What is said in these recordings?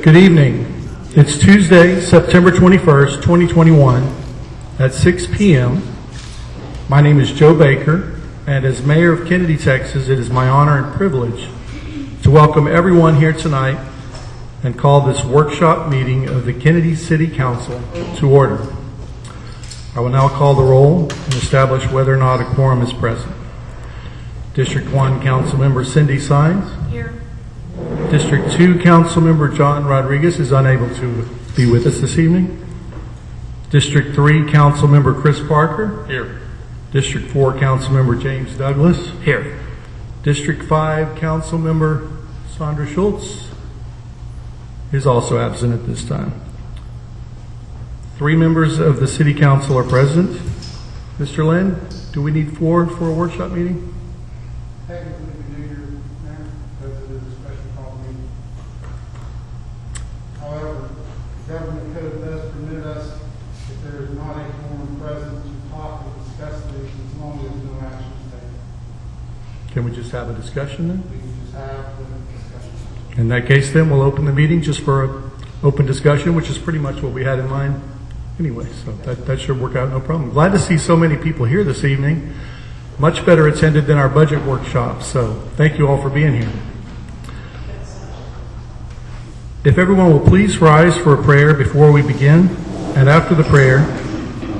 Good evening. It's Tuesday, September 21st, 2021 at 6 p.m. My name is Joe Baker, and as Mayor of Kenedy, Texas, it is my honor and privilege to welcome everyone here tonight and call this workshop meeting of the Kenedy City Council to order. I will now call the roll and establish whether or not a quorum is present. District 1 Councilmember Cindy Sines. Here. District 2 Councilmember John Rodriguez is unable to be with us this evening. District 3 Councilmember Chris Parker. Here. District 4 Councilmember James Douglas. Here. District 5 Councilmember Sandra Schultz is also absent at this time. 3 members of the City Council are present. Mr. Lynn, do we need 4 for a workshop meeting? Technically, we do, Your Mayor, because it is a special call meeting. However, the government code does permit us, if there is not a quorum present, to talk and discuss these as long as no action is taken. Can we just have a discussion then? We can just have the discussion. In that case, then, we'll open the meeting just for an open discussion, which is pretty much what we had in mind anyway, so that should work out no problem. Glad to see so many people here this evening. Much better attended than our budget workshop, so thank you all for being here. If everyone will please rise for a prayer before we begin, and after the prayer,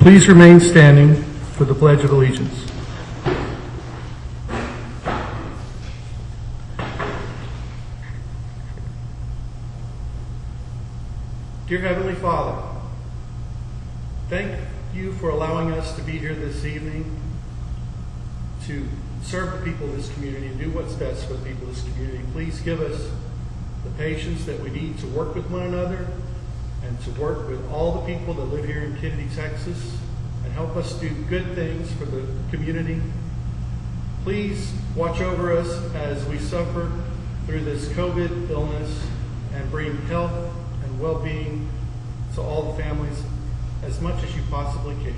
please remain standing for the Pledge of Allegiance. Dear Heavenly Father, thank you for allowing us to be here this evening to serve the people of this community and do what's best for the people of this community. Please give us the patience that we need to work with one another and to work with all the people that live here in Kenedy, Texas, and help us do good things for the community. Please watch over us as we suffer through this COVID illness and bring health and well-being to all the families as much as you possibly can.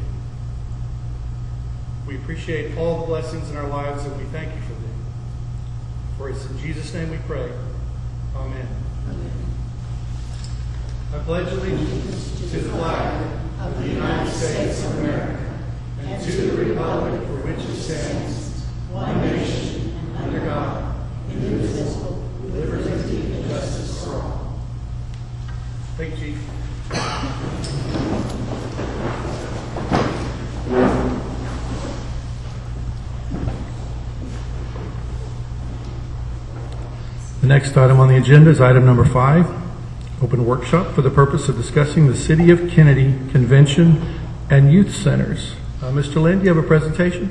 We appreciate all the blessings in our lives and we thank you for them. For it's in Jesus' name we pray. Amen. Amen. I pledge allegiance to the flag of the United States of America and to the republic for which it stands, one nation, under God, indivisible, with liberty and justice for all. Thank you, Chief. The next item on the agenda is item number 5, open workshop for the purpose of discussing the City of Kenedy Convention and Youth Centers. Mr. Lynn, do you have a presentation?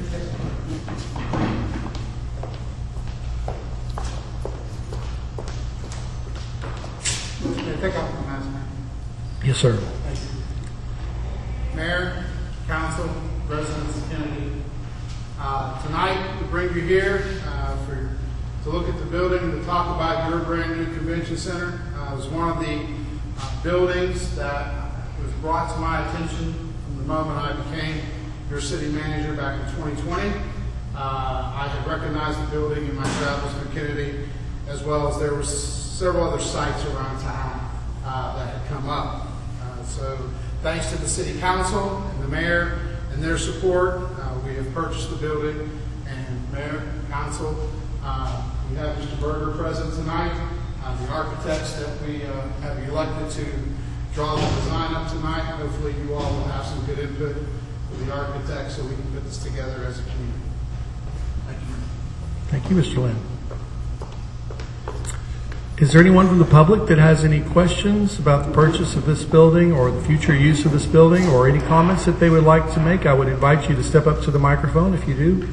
Take off the mask, man. Yes, sir. Thank you. Mayor, Council, residents of Kenedy. Tonight, we bring you here to look at the building and to talk about your brand new convention center. It was one of the buildings that was brought to my attention from the moment I became your city manager back in 2020. I had recognized the building in my travels through Kenedy, as well as there were several other sites around town that had come up. So thanks to the city council and the mayor and their support, we have purchased the building. And mayor, council, we have Mr. Berger present tonight, the architects that we have elected to draw the design up tonight. Hopefully you all will have some good input with the architects so we can put this together as a community. Thank you. Thank you, Mr. Lynn. Is there anyone from the public that has any questions about the purchase of this building or the future use of this building or any comments that they would like to make? I would invite you to step up to the microphone if you do.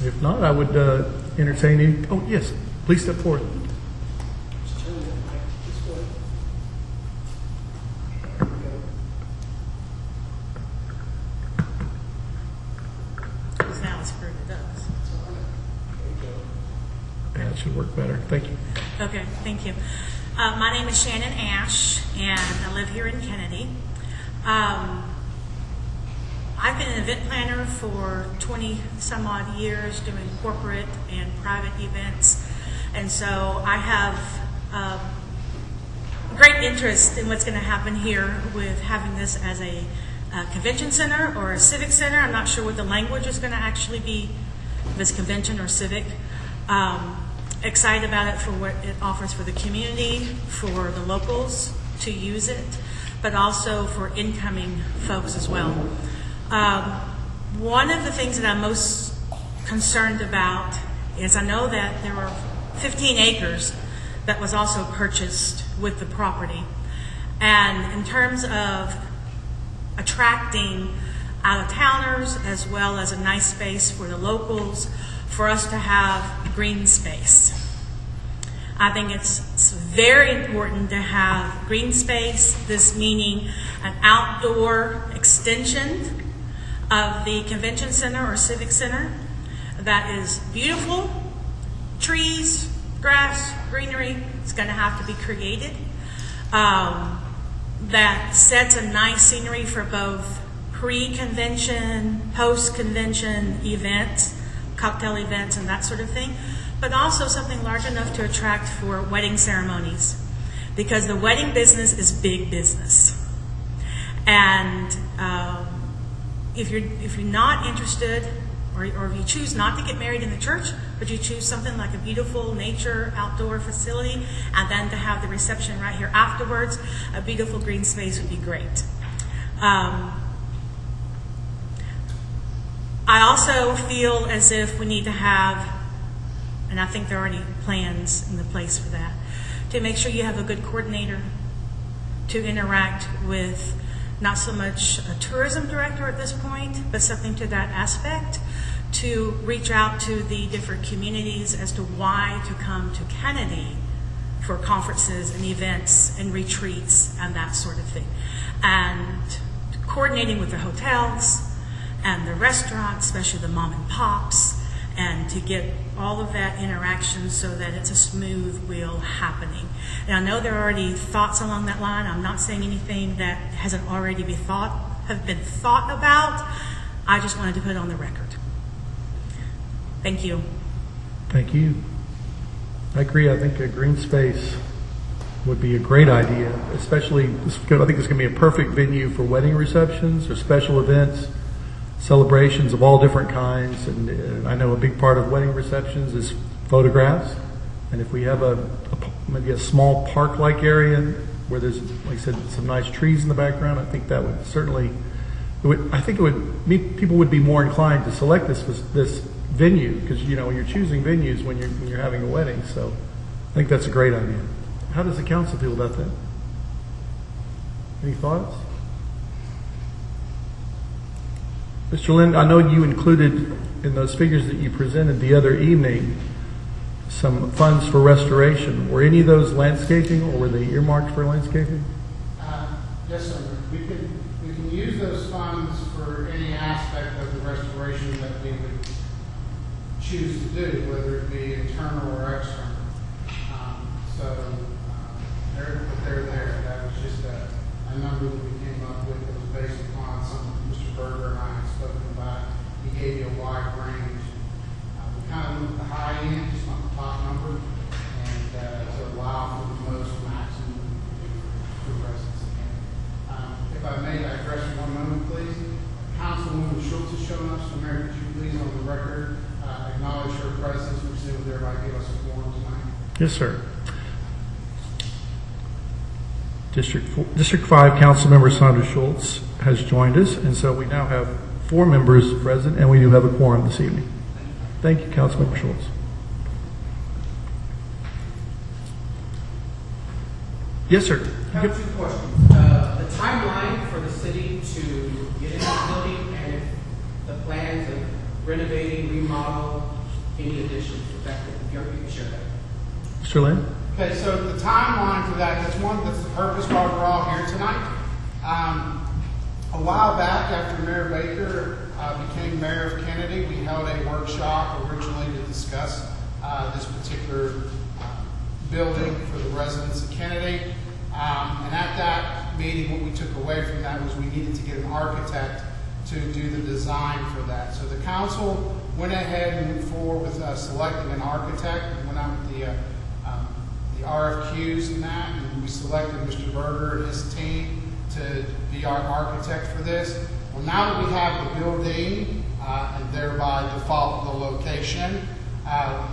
If not, I would entertain you. Oh, yes, please step forward. Because now it's screwed it up. That should work better. Thank you. Okay, thank you. My name is Shannon Ash, and I live here in Kenedy. I've been an event planner for 20 some odd years doing corporate and private events. And so I have great interest in what's going to happen here with having this as a convention center or a civic center. I'm not sure what the language is going to actually be, if it's convention or civic. Excited about it for what it offers for the community, for the locals to use it, but also for incoming folks as well. One of the things that I'm most concerned about is I know that there were 15 acres that was also purchased with the property. And in terms of attracting out-of-towners as well as a nice space for the locals, for us to have green space. I think it's very important to have green space, this meaning an outdoor extension of the convention center or civic center that is beautiful, trees, grass, greenery. It's going to have to be created. That sets a nice scenery for both pre-convention, post-convention events, cocktail events and that sort of thing, but also something large enough to attract for wedding ceremonies, because the wedding business is big business. And if you're not interested, or if you choose not to get married in the church, but you choose something like a beautiful nature outdoor facility, and then to have the reception right here afterwards, a beautiful green space would be great. I also feel as if we need to have, and I think there are already plans in the place for that, to make sure you have a good coordinator to interact with not so much a tourism director at this point, but something to that aspect, to reach out to the different communities as to why to come to Kenedy for conferences and events and retreats and that sort of thing. And coordinating with the hotels and the restaurants, especially the mom and pops, and to get all of that interaction so that it's a smooth wheel happening. And I know there are already thoughts along that line. I'm not saying anything that hasn't already been thought about. I just wanted to put it on the record. Thank you. Thank you. I agree. I think a green space would be a great idea, especially, I think it's going to be a perfect venue for wedding receptions or special events, celebrations of all different kinds. And I know a big part of wedding receptions is photographs. And if we have maybe a small park-like area where there's, like I said, some nice trees in the background, I think that would certainly, people would be more inclined to select this venue, because when you're choosing venues when you're having a wedding. So I think that's a great idea. How does the council feel about that? Any thoughts? Mr. Lynn, I know you included in those figures that you presented the other evening some funds for restoration. Were any of those landscaping, or were they earmarked for landscaping? Yes, sir. We can use those funds for any aspect of the restoration that we would choose to do, whether it be internal or external. They're there. That was just a number that we came up with that was based upon something Mr. Berger and I had spoken about. He gave you a wide range. We kind of went with the high end, just not the top number, and to allow for the most maximum for residents. If I may digress for one moment, please. Councilwoman Schultz has shown us, so Mayor, could you please on the record acknowledge her presence and see what everybody give us a forum tonight? Yes, sir. District 5 Councilmember Sandra Schultz has joined us, and so we now have 4 members present, and we do have a quorum this evening. Thank you, Councilmember Schultz. Yes, sir. I have 2 questions. The timeline for the city to get into the building, and if the plans of renovating, remodel, any additions, if you can share that. Mr. Lynn? Okay, so the timeline for that's the purpose why we're all here tonight. A while back, after Mayor Baker became mayor of Kenedy, we held a workshop originally to discuss this particular building for the residents of Kenedy. And at that meeting, what we took away from that was we needed to get an architect to do the design for that. So the council went ahead and moved forward with selecting an architect. We went out with the RFQs and that, and we selected Mr. Berger and his team to be our architect for this. Well, now that we have the building and thereby default the location,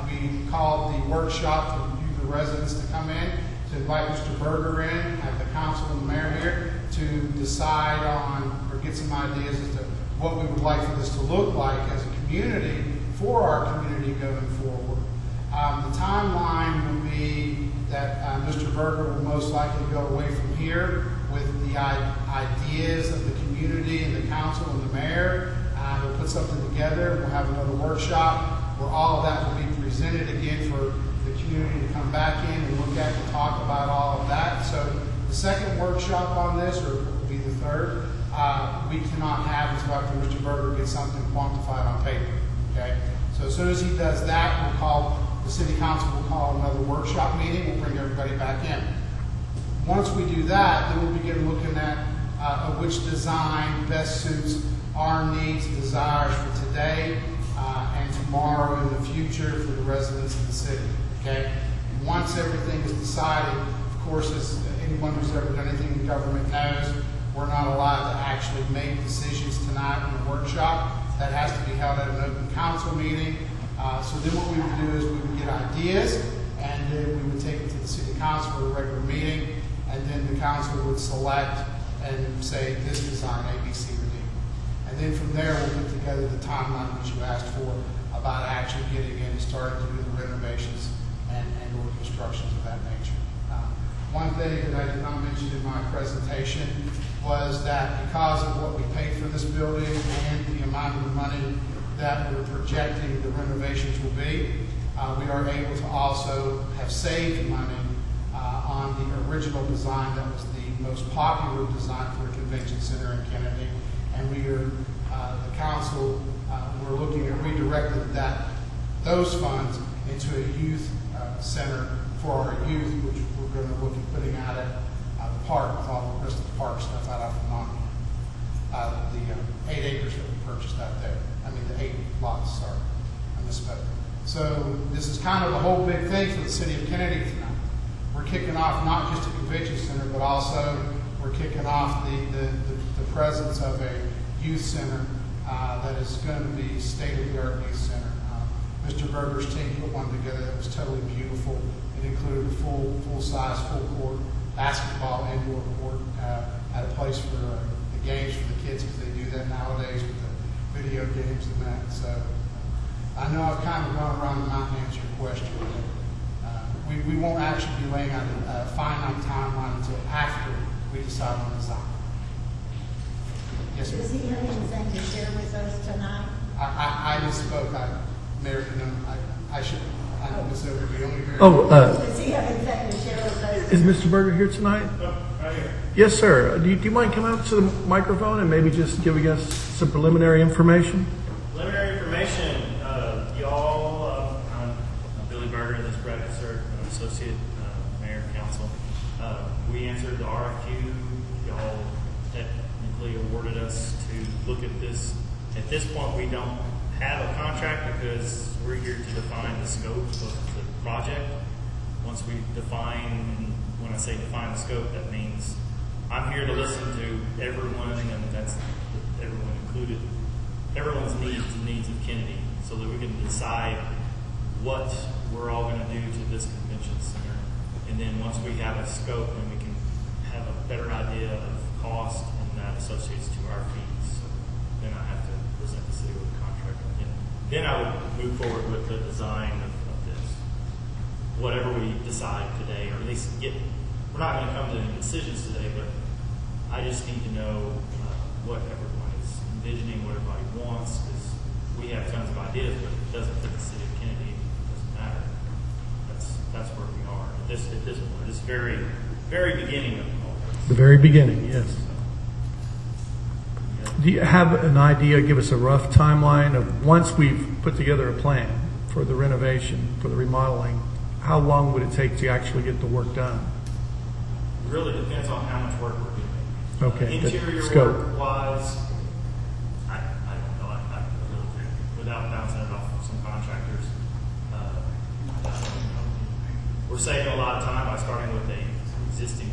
we called the workshop for you, the residents, to come in, to invite Mr. Berger in, have the council and the mayor here to decide on or get some ideas as to what we would like for this to look like as a community for our community going forward. The timeline will be that Mr. Berger will most likely go away from here with the ideas of the community and the council and the mayor. We'll put something together. We'll have another workshop where all of that will be presented again for the community to come back in and look at and talk about all of that. So the second workshop on this, or will be the third, we cannot have until after Mr. Berger gets something quantified on paper. Okay? So as soon as he does that, the city council will call another workshop meeting. We'll bring everybody back in. Once we do that, then we'll begin looking at which design best suits our needs and desires for today and tomorrow in the future for the residents of the city. Okay? And once everything is decided, of course, as anyone who's ever done anything in government knows, we're not allowed to actually make decisions tonight in the workshop. That has to be held at an open council meeting. So then what we would do is we would get ideas, and then we would take it to the city council for a regular meeting, and then the council would select and say this design A, B, C, or D. And then from there we'll put together the timeline which you asked for about actually getting in and starting to do the renovations and or constructions of that nature. One thing that I did not mention in my presentation was that because of what we paid for this building and the amount of money that we're projecting the renovations will be, we are able to also have saved money on the original design that was the most popular design for a convention center in Kenedy. And we are, the council, we're looking at redirecting those funds into a youth center for our youth, which we're going to look at putting out at the park with all the rest of the park stuff out of the 8 acres that we purchased out there. I mean, the 8 lots, sorry, I misspoke. So this is kind of the whole big thing for the city of Kenedy tonight. We're kicking off not just a convention center, but also we're kicking off the presence of a youth center that is going to be state-of-the-art youth center. Mr. Berger's team put one together that was totally beautiful. It included a full-size, full-court basketball indoor court at a place for the games for the kids, because they do that nowadays with the video games and that. So I know I've kind of gone around the mountain to answer your question. But, we won't actually be laying out a finite timeline until after we decide on the design. Yes, sir. Does he have anything to share with us tonight? I misspoke. Mayor, I should. I miss everybody. Only here. Does he have anything to share with us? Is Mr. Berger here tonight? Right here. Yes, sir. Do you mind coming up to the microphone and maybe just giving us some preliminary information? Preliminary information, y'all, I'm Billy Berger, this is Brad Sir, Associate Mayor Council. We answered the RFQ. Y'all technically awarded us to look at this. At this point, we don't have a contract because we're here to define the scope of the project. Once we define, and when I say define the scope, that means I'm here to listen to everyone, and that's everyone included, everyone's needs, the needs of Kenedy, so that we can decide what we're all going to do to this convention center. And then once we have a scope, then we can have a better idea of cost, and that associates to our fees. So then I have to present the city with a contract. And then I would move forward with the design of this. Whatever we decide today, or at least we're not going to come to any decisions today, but I just need to know what everyone is envisioning, what everybody wants, because we have tons of ideas, but it doesn't fit the city of Kenedy. It doesn't matter. That's where we are at this point. It's very, very beginning of all this. The very beginning, yes. Do you have an idea, give us a rough timeline of once we've put together a plan for the renovation, for the remodeling, how long would it take to actually get the work done? It really depends on how much work we're doing. Okay, Interior scope. work wise, I don't know. I really, without bouncing it off some contractors. We're saving a lot of time by starting with a existing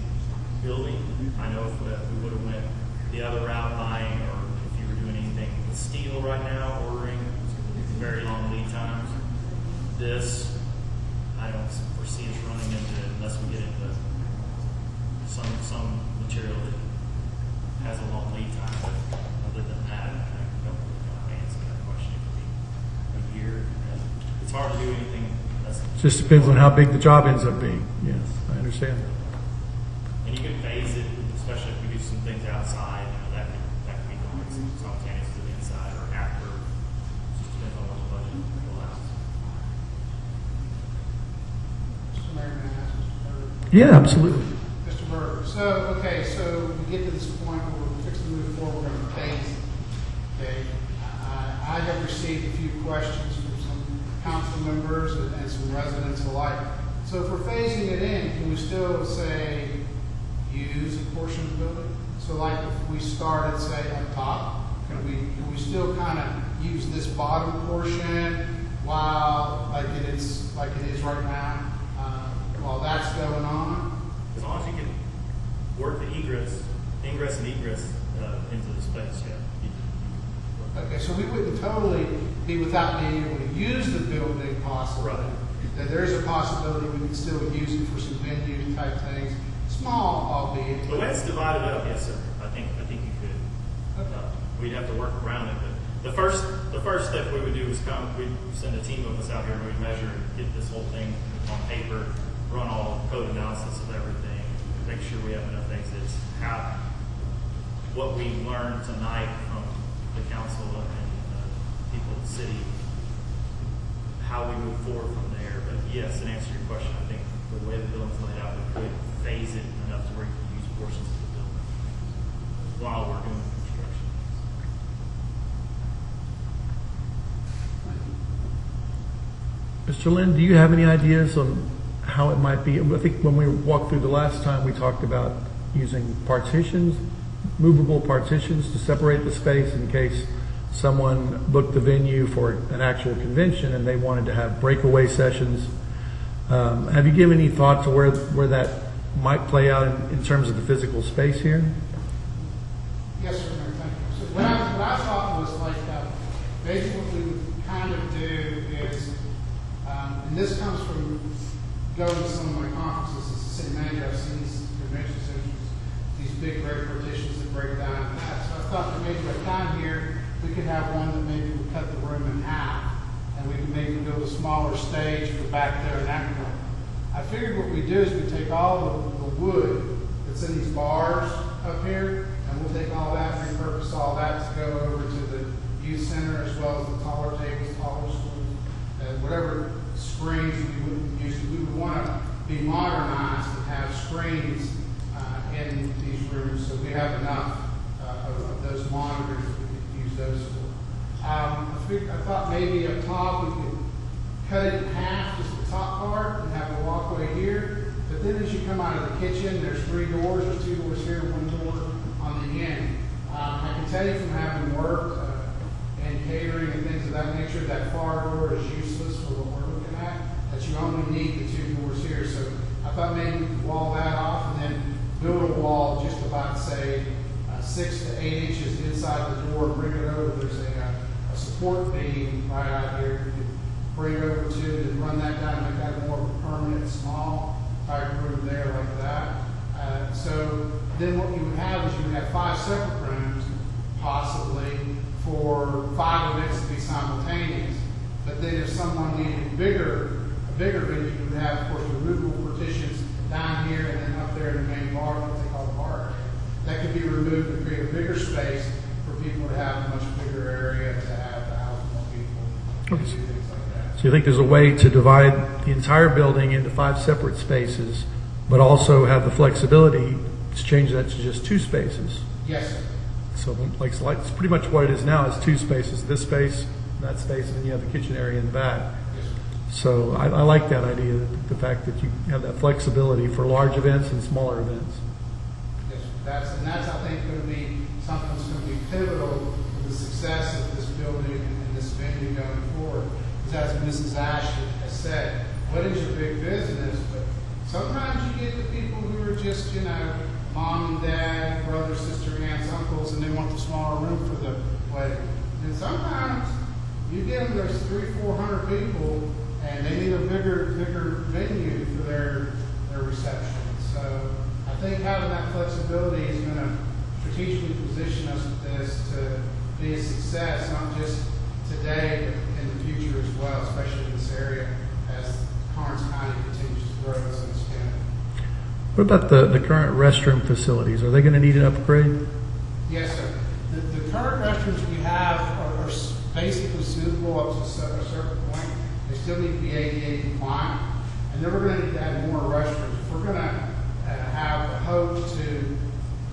building. I know if we would have went the other route, buying, or if you were doing anything with steel right now, ordering, it's very long lead times. This, I don't foresee us running into, unless we get into some material that has a long lead time. But other than that, I don't really know how to answer that question. It could be a year. It's hard to do anything. Just depends on how big the job ends up being. Yes, I understand. And you can phase it, especially if we do some things outside. That could be going simultaneously to the inside or after. It just depends on what the budget allows. Mr. Mayor, may I ask Mr. Berger? Yeah, absolutely. Mr. Berger, so we get to this point where we're fixing to move forward, we're going to phase it. Okay, I have received a few questions from some council members and some residents alike. So if we're phasing it in, can we still say use a portion of the building? So like if we started, say, up top, can we still kind of use this bottom portion while like it is right now, while that's going on? As long as you can work the ingress and egress into the space, yeah. Okay, so we wouldn't totally be without being able to use the building possibly. Right. That there is a possibility we could still use it for some venue type things, small albeit. The way it's divided up, yes, sir. I think you could. Okay. We'd have to work around it, but the first step we would do is we'd send a team of us out here and we'd measure and get this whole thing on paper, run all code analysis of everything, make sure we have enough exits. What we learned tonight from the council and people in the city, how we move forward from there. But yes, in answer to your question, I think the way the building's laid out, we could phase it enough to where you can use portions of the building while we're doing construction. Mr. Lynn, do you have any ideas on how it might be? I think when we walked through the last time, we talked about using partitions, movable partitions to separate the space in case someone booked the venue for an actual convention and they wanted to have breakaway sessions. Have you given any thought to where that might play out in terms of the physical space here? Yes, sir, Mayor, thank you. So what I thought was like, basically what we would kind of do is, and this comes from going to some of my conferences as a city manager. I've seen these convention centers, these big great partitions that break down. So I thought that maybe like down here, we could have one that maybe would cut the room in half, and we could maybe build a smaller stage for back there in that room. I figured what we do is we take all the wood that's in these bars up here, and we'll take all that, repurpose all that to go over to the youth center as well as the taller tables, taller stools, and whatever screens we wouldn't use. We would want to be modernized and have screens in these rooms so we have enough of those monitors that we could use those for. I thought maybe up top we could cut it in half, just the top part, and have a walkway here. But then as you come out of the kitchen, there's 3 doors. There's 2 doors here, 1 door on the end. I can tell you from having worked and catering and things of that nature, that far door is useless for what we're looking at, that you only need the 2 doors here. So I thought maybe we could wall that off and then build a wall just about, say, 6 to 8 inches inside the door, bring it over. There's a support beam right out here. You could bring it over to it and run that down, make that more of a permanent, small type room there like that. So then what you would have is you would have 5 separate rooms, possibly, for 5 events to be simultaneous. But then if someone needed a bigger venue, you would have, of course, removable partitions down here and then up there in the main bar, what they call the bar area. That could be removed to create a bigger space for people to have a much bigger area to have to house more people and do things like that. So you think there's a way to divide the entire building into 5 separate spaces, but also have the flexibility to change that to just 2 spaces? Yes, sir. So like it's pretty much what it is now is 2 spaces, this space, that space, and then you have the kitchen area in the back. Yes, sir. So I like that idea, the fact that you have that flexibility for large events and smaller events. Yes, sir. That's I think going to be something that's going to be pivotal for the success of this building and this venue. continue going forward. Because as Mrs. Ash has said, weddings are big business, but sometimes you get the people who are just, mom and dad, brother, sister, aunts, uncles, and they want the smaller room for the wedding. And sometimes you get them, there's 300-400 people, and they need a bigger venue for their reception. So I think having that flexibility is going to strategically position us with this to be a success, not just today, but in the future as well, especially in this area as Karnes County continues to grow and expand. What about the current restroom facilities? Are they going to need an upgrade? Yes, sir. The current restrooms we have are basically suitable up to a certain point. They still need to be ADA compliant, and then we're going to need to add more restrooms. If we're going to have a hope to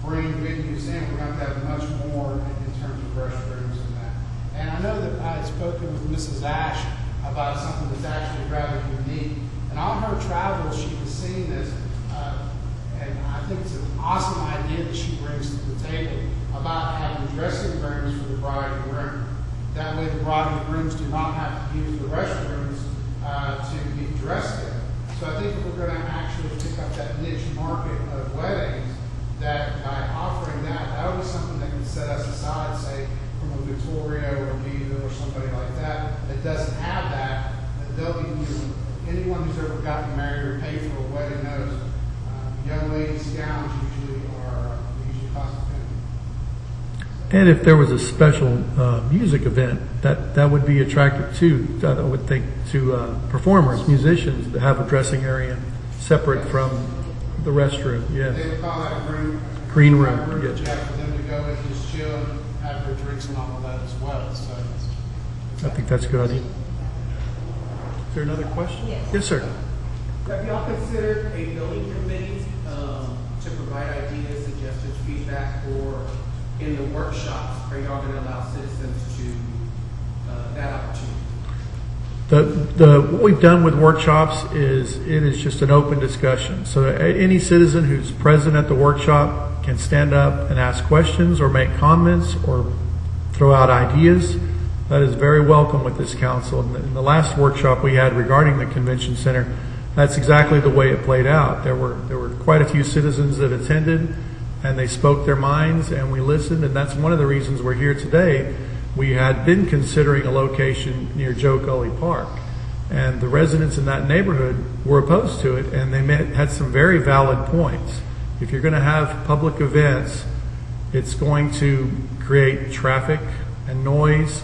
bring venues in, we're going to have much more in terms of restrooms and that. And I know that I had spoken with Mrs. Ash about something that's actually rather unique. And on her travels, she has seen this, and I think it's an awesome idea that she brings to the table about having dressing rooms for the bride and groom. That way the bride and grooms do not have to use the restrooms to be dressed in. So I think if we're going to actually pick up that niche market of weddings, that by offering that would be something that can set us aside, say, from a Victoria or a Viva or somebody like that doesn't have that they'll be, anyone who's ever gotten married or paid for a wedding knows, young ladies' gowns usually cost a penny. And if there was a special music event, that would be attractive too, I would think, to performers, musicians, to have a dressing area separate from the restroom. Yes. They would call that a green room. Yes. For them to go and just chill and have their drinks and all of that as well. So I think that's a good idea. Is there another question? Yes, sir. Have y'all considered a building committee to provide ideas, suggestions, feedback, or in the workshops, are y'all going to allow citizens to that opportunity? What we've done with workshops is it is just an open discussion. So any citizen who's present at the workshop can stand up and ask questions or make comments or throw out ideas. That is very welcome with this council. In the last workshop we had regarding the convention center, that's exactly the way it played out. There were quite a few citizens that attended, and they spoke their minds, and we listened, and that's one of the reasons we're here today. We had been considering a location near Joe Gully Park, and the residents in that neighborhood were opposed to it, and they had some very valid points. If you're going to have public events, it's going to create traffic and noise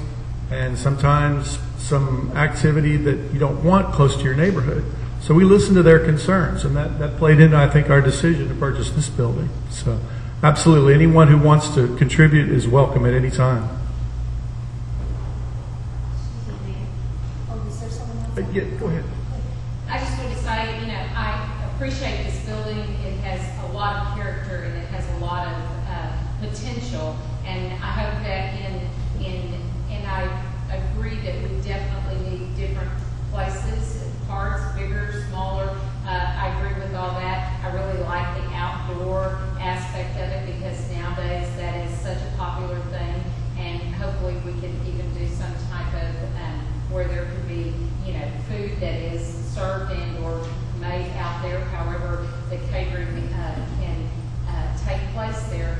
and sometimes some activity that you don't want close to your neighborhood. So we listened to their concerns, and that played into, I think, our decision to purchase this building. So absolutely, anyone who wants to contribute is welcome at any time. Oh, is there someone else? Yeah, go ahead. I just want to say, I appreciate this building. It has a lot of character and it has a lot of potential. And I hope that and I agree that we definitely need different places, parts, bigger, smaller. I agree with all that. I really like the outdoor aspect of it because nowadays that is such a popular thing. And hopefully we can even do some type of where there could be, food that is served and or made out there, however the catering can take place there.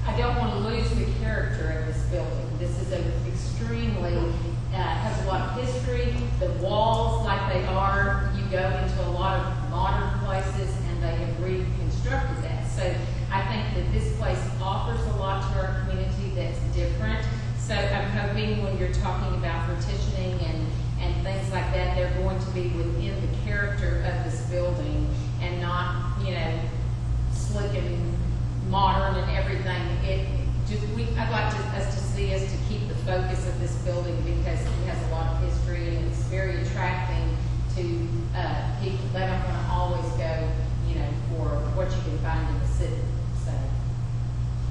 I don't want to lose the character of this building. This is an extremely, has a lot of history. The walls, like they are, you go into a lot of modern places and they have reconstructed that. So I think that this place offers a lot to our community that's different. So I'm hoping when you're talking about partitioning and things like that, they're going to be within the character of this building and not, slick and modern and everything. I'd like us to see us to keep the focus of this building because it has a lot of history and it's very attracting to people that are going to always go, for what you can find in the city. So.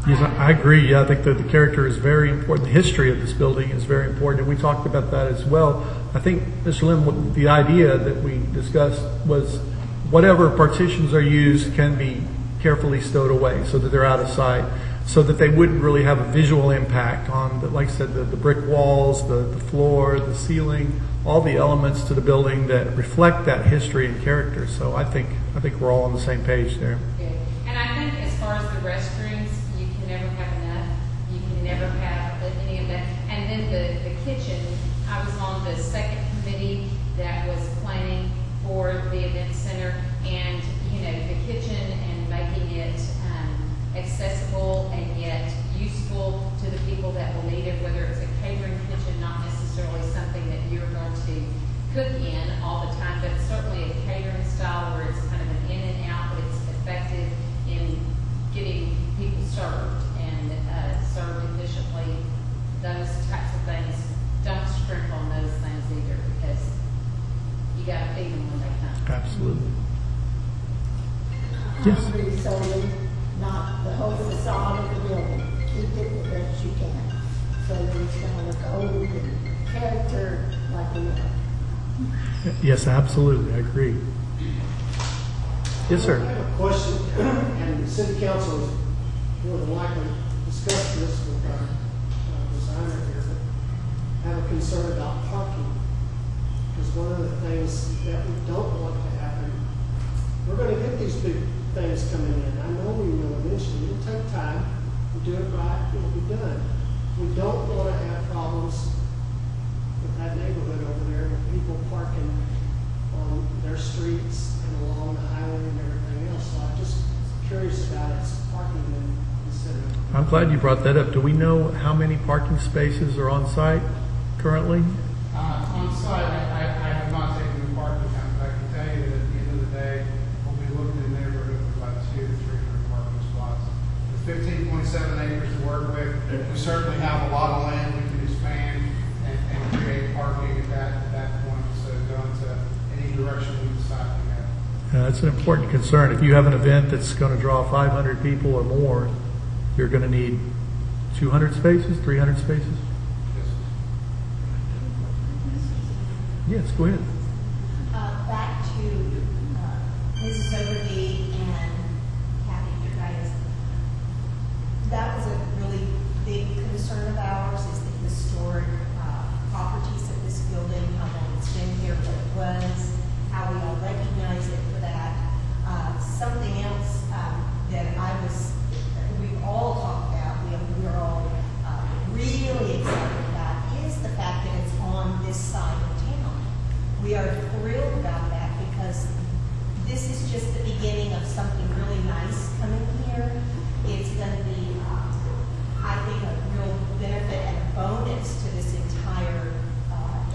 Yes, I agree. Yeah, I think that the character is very important. The history of this building is very important, and we talked about that as well. I think, Mr. Lim, the idea that we discussed was whatever partitions are used can be carefully stowed away so that they're out of sight. so that they wouldn't really have a visual impact on, like I said, the brick walls, the floor, the ceiling, all the elements to the building that reflect that history and character. So I think we're all on the same page there. Good. And I think as far as the restrooms, you can never have enough. You can never have any of that. And then the kitchen, I was on the second committee that was planning for the event center, and the kitchen and making it accessible and yet useful to the people that will need it, whether it's a catering kitchen, not necessarily something that you're going to cook in all the time, but certainly a catering style where it's kind of an in and out, but it's effective in getting people served and served efficiently. Those types of things, don't scrimp on those things either, because you got to feed them when they come. Absolutely. Yes. Concrete solely, not the whole facade of the building. Keep it the best you can, so that it's going to look old and character like we are. Yes, absolutely. I agree. Yes, I sir. have a question, and the city council is more than likely discussed this with our designer here, but I have a concern about parking. Because one of the things that we don't want to happen, we're going to get these big things coming in. I know we will eventually. It'll take time. We do it right, it'll be done. We don't want to have problems with that neighborhood over there with people parking on their streets and along the highway and everything else. So I'm just curious about its parking in the city. I'm glad you brought that up. Do we know how many parking spaces are on site currently? On site, I have not taken the parking count, but I can tell you that at the end of the day, we'll be looking in the neighborhood of about 200 to 300 parking spots. With 15.7 acres to work with, we certainly have a lot of land we can expand and create parking at that point, so go into any direction we decide to go. That's an important concern. If you have an event that's going to draw 500 people or more, you're going to need 200 spaces, 300 spaces? Yes, go ahead. Back to Mrs. Overby and Kathy Gervais. That was a really big concern of ours, is the historic properties of this building, how long it's been here, what it was, how we all recognize it for that. Something else that we've all talked about, we're all really excited about, is the fact that it's on this side of town. We are thrilled about that because this is just the beginning of something really nice coming here. It's going to be, I think, a real benefit and a bonus to this entire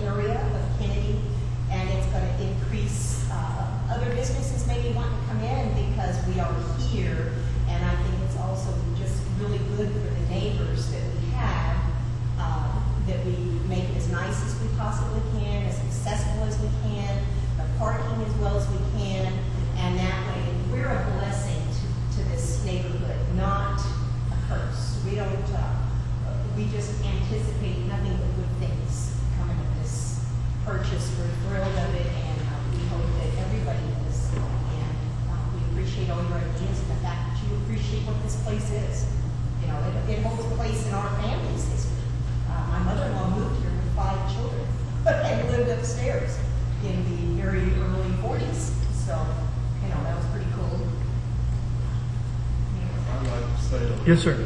area of Kenedy, and it's going to increase other businesses maybe wanting to come in because we are here, and I think it's also just really good for the neighbors that we have, that we make it as nice as we possibly can, as accessible as we can, the parking as well as we can, and that way we're a blessing to this neighborhood, not a curse. We don't, we just anticipate nothing but good things coming of this purchase. We're thrilled of it, and we hope that everybody is. And we appreciate all your ideas and the fact that you appreciate what this place is. You know, it holds a place in our family's history. My mother-in-law moved here with 5 children and lived upstairs in the very early 40s. So, you know, that was pretty cool. I'd like to say that Yes, sir.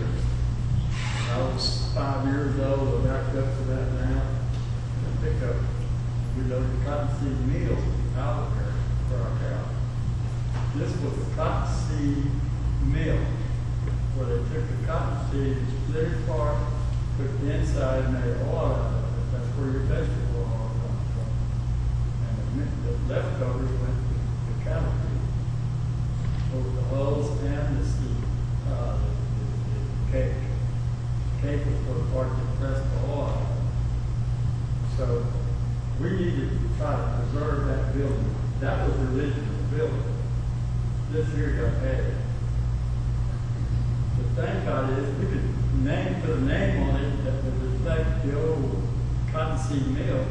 I was 5 years old, I backed up to that now, and pick up, we loaded cottonseed meal out of there for our cow. This was a cottonseed mill, where they took the cottonseed, split it apart, took the inside and made oil out of it. That's where your vegetable oil comes from. And the leftovers went to the cattle feed. Over the hulls and the seed, the cake. Cake was for the part that pressed the oil. So we needed to try to preserve that building. That was the original building. This here got added. The thing about it is we could put a name on it that would reflect the old cottonseed mill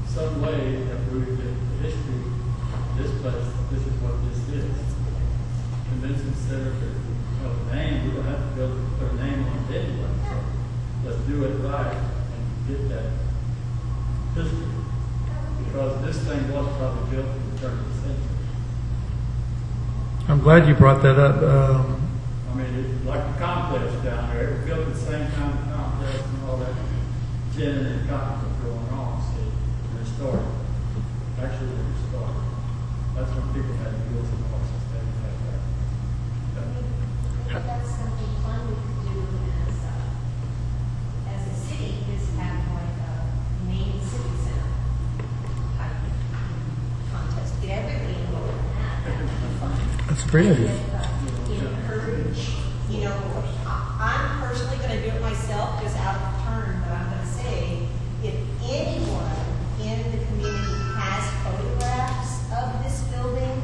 some way that we would get the history of this place. This is what this is. Convention Center, a name, we don't have to build, put a name on it anyway. So let's do it right and get that history. Because this thing was probably built in the turn of the century. I'm glad you brought that up. I mean, it's like the complex down there, it was built at the same time the complex and all that gin and cotton was going on, see, restored. Actually, they restored. That's when people had wheels and horses, they didn't have that. Maybe that's something fun we could do as a city, is have like a main city center type contest. Get everybody involved in that. That would be fun. That's a great idea. Encourage, you know, I'm personally going to do it myself, just out of turn, but I'm going to say, if anyone in the community has photographs of this building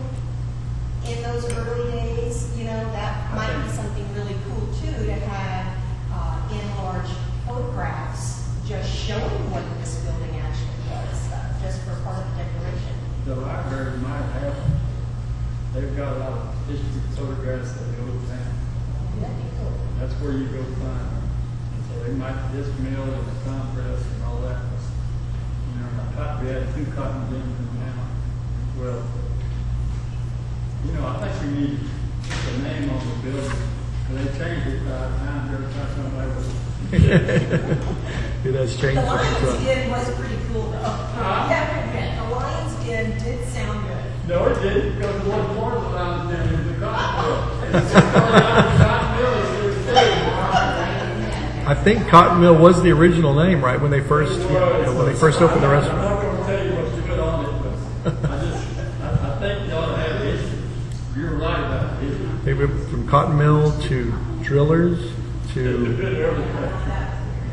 in those early days, you know, that might be something really cool too, to have enlarged photographs just showing what this building actually was, just for part of the decoration. The library might have, they've got a lot of history photographs that go with that. That'd be cool. That's where you go find them. And so they might, this mill and the compress and all that was, you know, we had 2 cotton gins in town. Well, you know, I think we need to put the name on the building. And they changed it 5 times every time somebody was. It has changed. The Lions Den was pretty cool though. The Lions Den did sound good. No, it didn't, because the one part of the Lions Den is the cotton mill. It's just cotton mill is there. I think Cotton Mill was the original name, right, when they first opened the I'm restaurant. not going to tell you what's good on it, but I think you ought to have history. You're right about history. They went from Cotton Mill to Drillers to,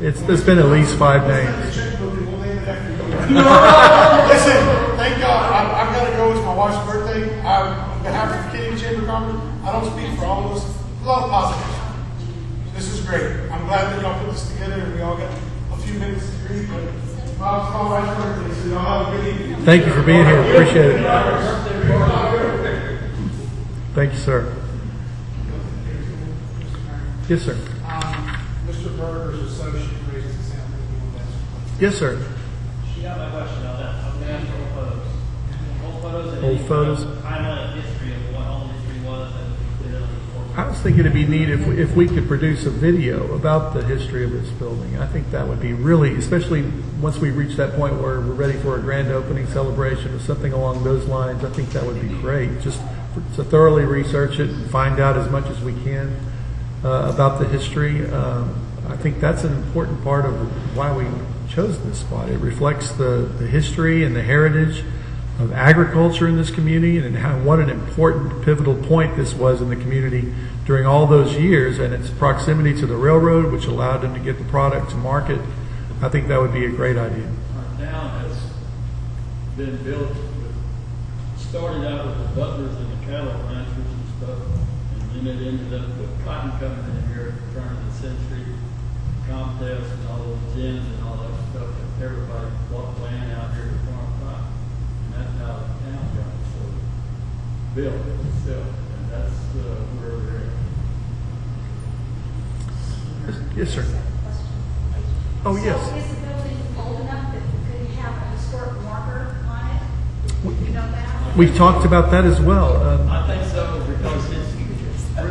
there's been at least 5 names. Listen, thank God, I've got to go. It's my wife's birthday. On behalf of the Kenedy Chamber of Commerce, I don't speak for all of us. A lot of positives. This is great. I'm glad that y'all put this together and we all got a few minutes to read. But Bob's my wife's birthday, so y'all have a good evening. Thank you for being here. Appreciate it. Thank you, sir. Yes, sir. Mr. Berger's associate raises his hand. Yes, sir. She got my question on that. I'm going to ask for old photos. Old photos. And Old photos. Timeline history of what all history was and I was thinking it'd be neat if we could produce a video about the history of this building. I think that would be really, especially once we reach that point where we're ready for a grand opening celebration or something along those lines. I think that would be great. Just to thoroughly research it and find out as much as we can about the history. I think that's an important part of why we chose this spot. It reflects the history and the heritage of agriculture in this community and what an important pivotal point this was in the community during all those years, and its proximity to the railroad, which allowed them to get the product to market. I think that would be a great idea. Our town has been built with, started out with the butlers and the cattle ranchers and stuff, and then it ended up with cotton coming in here at the turn of the century, contests and all those gins and all that stuff, and everybody bought land out here to farm cotton. That's how the town got so built itself, and that's where we're at. Yes, sir. Oh, yes. So is the building old enough that we could have a historic marker on it? You know that? We've talked about that as well. I think so, because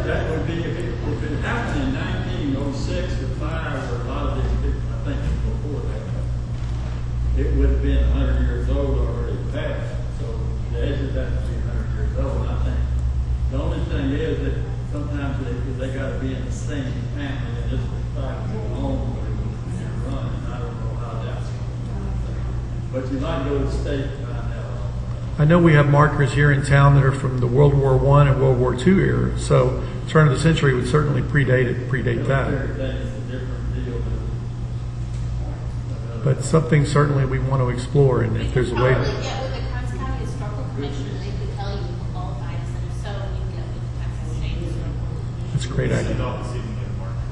that would be, if it happened in 1906 or 5 or a lot of these, I think before that, it would have been 100 years old already passed. So the edges have to be 100 years old. And I think the only thing is that sometimes they got to be in the same family, and this was 5 years long when it was being run, and I don't know how that's going to. But you might go to the state and find out. I know we have markers here in town that are from the World War I and World War II era, so turn of the century would certainly predate that. Everything is a different deal. But something certainly we want to explore, and if there's a way Probably to... get with the Karnes County Historical Commission, and they could tell you who qualifies, and if so, you can get with the tax exchange. That's a great idea. Don't see them get marked.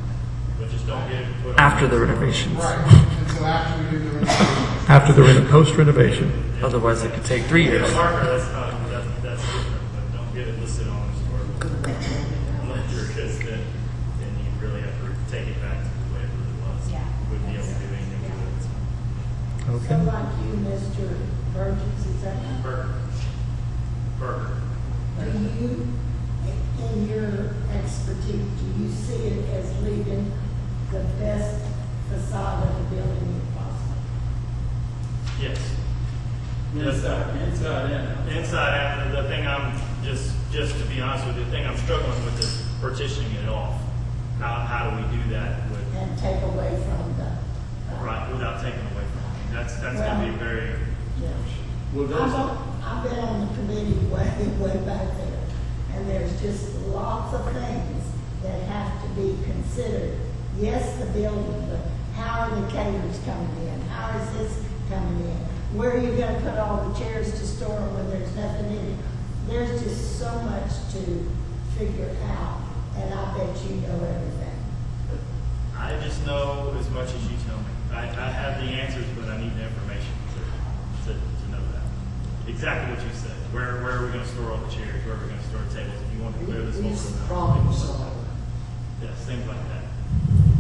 But just don't get it put on. After the renovations. Right, until after we do the renovation. After the post-renovation. Otherwise, it could take 3 years. The marker, that's different, but don't get it listed on the historical. Unless you're because then you really have to take it back to the way it really was. Yeah. We wouldn't be able to do anything with it. So. Okay. So like you, Mr. Burgess, is that right? Burger. Do you, in your expertise, do you see it as leaving the best facade of the building possible? Yes. Inside and out. Inside out. The thing I'm just to be honest with you, the thing I'm struggling with is partitioning it off. How do we do that with And take away from the. right without taking away from it? That's going to be very. Yeah. Well, I've been on the committee way back there, and there's just lots of things that have to be considered. Yes, the building, but how are the caterers coming in? How is this coming in? Where are you going to put all the chairs to store when there's nothing in it? There's just so much to figure out, and I bet you know everything. I just know as much as you tell me. I have the answers, but I need the information to know that. Exactly what you said. Where are we going to store all the chairs? Where are we going to store the tables? If you want to clear this whole These room out. problem solver. Yes, things like that.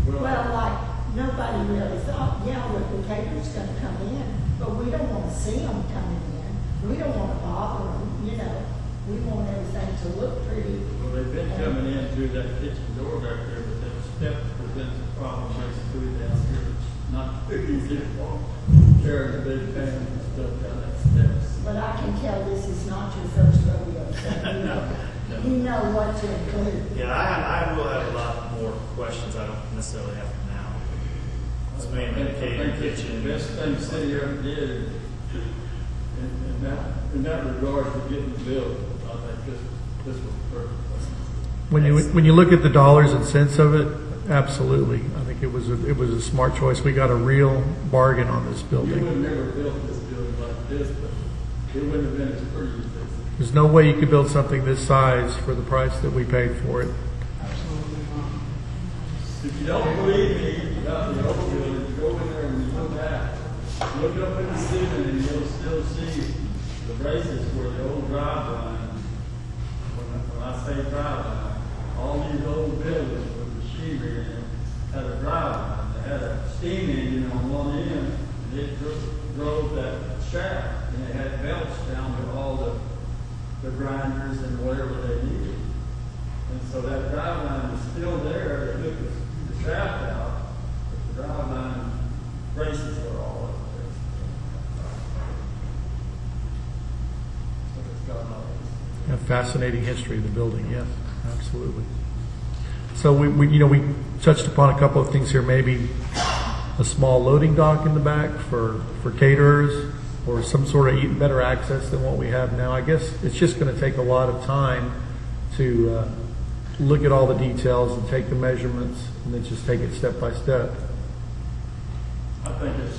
Well, like, nobody really thought, yeah, well, the caterer's gonna come in, but we don't wanna see them coming in. We don't wanna bother them, you know. We want everything to look pretty. Well, they've been coming in through that kitchen door back there, but that step presents a problem, makes food down here. It's not too easy to walk, carrying a big pan and stuff down that steps. But I can tell this is not your first rodeo, so you know what to include. Yeah, I will have a lot more questions. I don't necessarily have them now. It's mainly the catering kitchen. The best thing the city ever did in that regard to getting the bill, I think this was perfect. When you look at the dollars and cents of it, absolutely. I think it was a smart choice. We got a real bargain on this You building. would have never built this building like this, but it wouldn't have been as pretty as this. There's no way you could build something this size for the price that we paid for it. Absolutely not. If you don't believe me about the old building, go in there and look back. Look up in the ceiling and you'll still see the braces where the old drive line, when I say drive line, all these old buildings with machinery in them had a drive line. They had a steam engine on one end and it drove that shaft, and they had belts down to all the grinders and whatever they needed. And so that drive line was still there. They took the shaft out, but the drive line braces were all up there. So it's got all this. A fascinating history of the building, yes, absolutely. So we touched upon a couple of things here, maybe a small loading dock in the back for caterers, or some sort of even better access than what we have now. I guess it's just going to take a lot of time to look at all the details and take the measurements and then just take it step by step. I think it's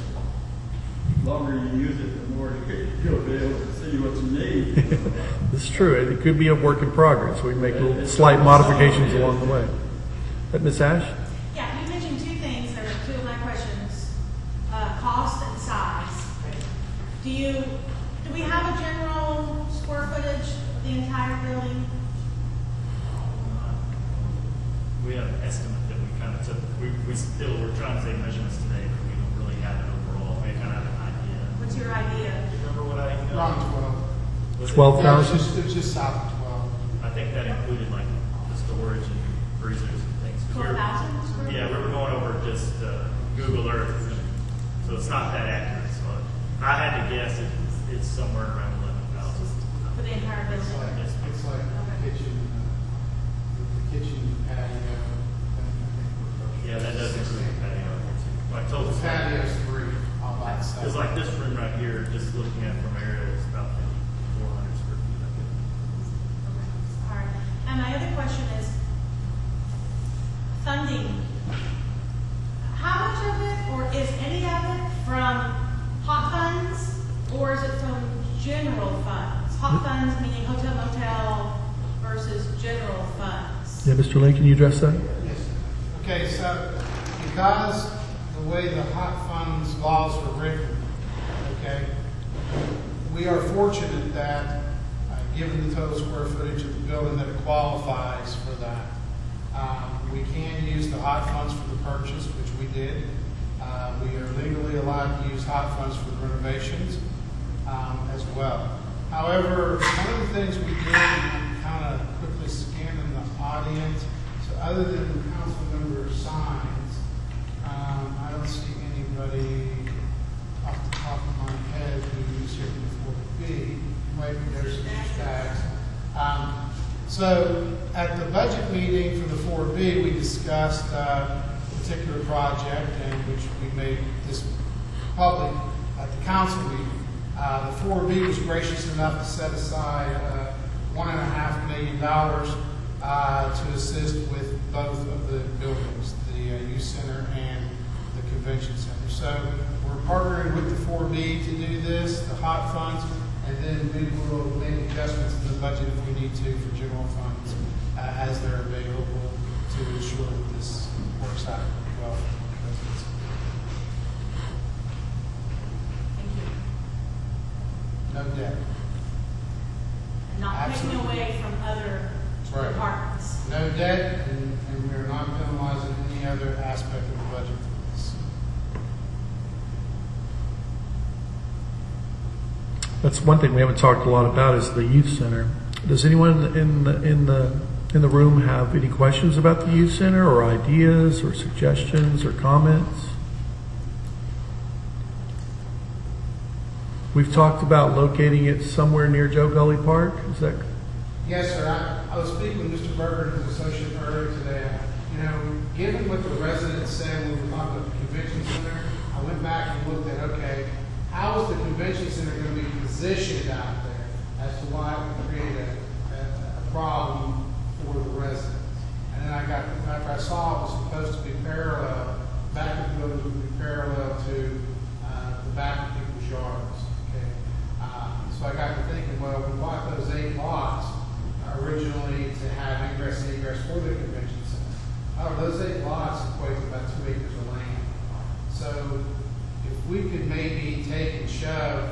the longer you use it, the more you'll be able to see what you need. It's true. It could be a work in progress. We make little slight modifications along the way. But Ms. Ash? Yeah, you mentioned two things that are two of my questions, cost and size. Do we have a general square footage of the entire building? We have an estimate that we kind of took. We're trying to take measurements today, but we don't really have it overall. We kind of have an idea. What's your idea? Do you remember what I? Around 12. Was it- 12,000? It was just south of 12. I think that included like the storage and freezers and things. 'Cause we were- 12,000 square Yeah, we were going over just Google Earth, so it's not that accurate. So I had to guess it's somewhere around 11,000. For the entire It's building? like, Yes, ma'am. it's like Okay. the kitchen patio. Yeah, that does include the patio. Like total. The patio's 3, all that stuff. It's like this room right here, just looking at it from aerial, is about 400 square feet. I think. All right. And my other question is funding. How much of it, or is any of it from hot funds, or is it from general funds? Hot funds meaning hotel, motel versus general funds. Yeah, Mr. Lane, can you address that? Yes. Okay, so because the way the hot funds laws were written, okay, we are fortunate that, given the total square footage of the building, that it qualifies for that. We can use the hot funds for the purchase, which we did. We are legally allowed to use hot funds for the renovations as well. However, one of the things we did, and kind of quickly scanning the audience, so other than council member signs, I don't see anybody off the top of my head who's here before B. Maybe there's some tags. So at the budget meeting for the 4B, we discussed a particular project and which we made this public at the council meeting. The 4B was gracious enough to set aside $1.5 million to assist with both of the buildings, the youth center and the convention center. So we're partnering with the 4B to do this, the hot funds, and then we will make adjustments in the budget if we need to for general funds as they're available to ensure that this works out well. No debt. Not taking Absolutely. away from other Right. departments. No debt, and we're not penalizing any other aspect of the budget for this. That's one thing we haven't talked a lot about is the youth center. Does anyone in the room have any questions about the youth center, or ideas, or suggestions, or comments? We've talked about locating it somewhere near Joe Gully Park. Is that? Yes, sir. I was speaking with Mr. Berger and his associate earlier today. You know, given what the residents said when we were talking about the convention center, I went back and looked at, okay, how is the convention center going to be positioned out there as to why it would create a problem for the residents? And then after I saw it was supposed to be parallel, back of the building would be parallel to the back of people's yards. Okay, so I got to thinking, well, we bought those 8 lots originally to have ingress and egress for the convention center. However, those 8 lots equate to about 2 acres of land. So if we could maybe take and shove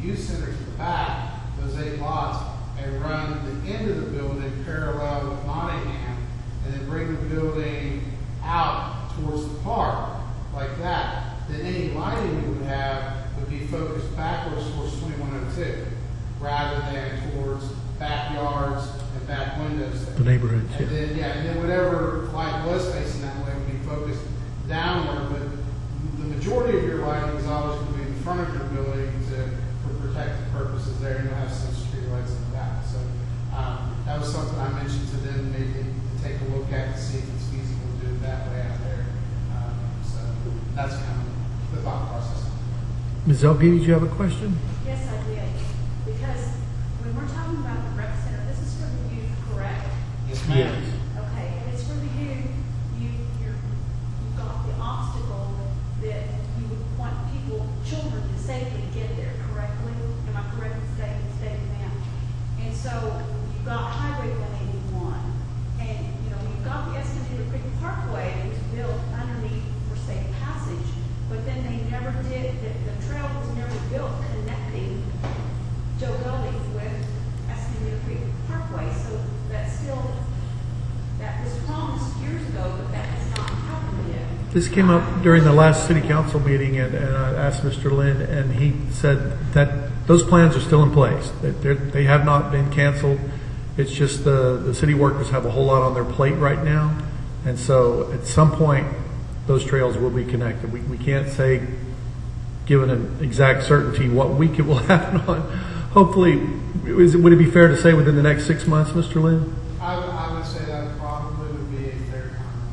the youth center to the back, those 8 lots, and run the end of the building parallel with Nottingham, and then bring the building out towards the park like that, then any lighting we would have would be focused backwards towards 2102, rather than towards backyards and back windows there. The neighborhoods, And then whatever light was facing that way would be focused downward, but the majority of your lighting is always going to be in the front of your building for protective purposes there, and you'll have some street lights in the back. So that was something I mentioned to them, maybe to take a look at to see if it's feasible to do it that way out there. So that's kind of the thought process. Ms. LP, did you have a question? Yes, I did. Because when we're talking about the rec center, this is for the youth, correct? Yes, ma'am. Okay, if it's for the youth, you've got the obstacle that you would want children to safely get there correctly. Am I correct in stating that? And so you've got Highway 181, and you've got the Escondido Creek Parkway that was built underneath for safe passage, but then they never did, the trail was never built connecting Joe Gully with Escondido Creek Parkway. So that was promised years ago, but that has not happened yet. This came up during the last city council meeting, and I asked Mr. Lynn, and he said that those plans are still in place. They have not been canceled. It's just the city workers have a whole lot on their plate right now, and so at some point those trails will be connected. We can't say, given an exact certainty, what week it will happen on. Hopefully, would it be fair to say within the next 6 months, Mr. Lynn? I would say that probably would be a fair comment.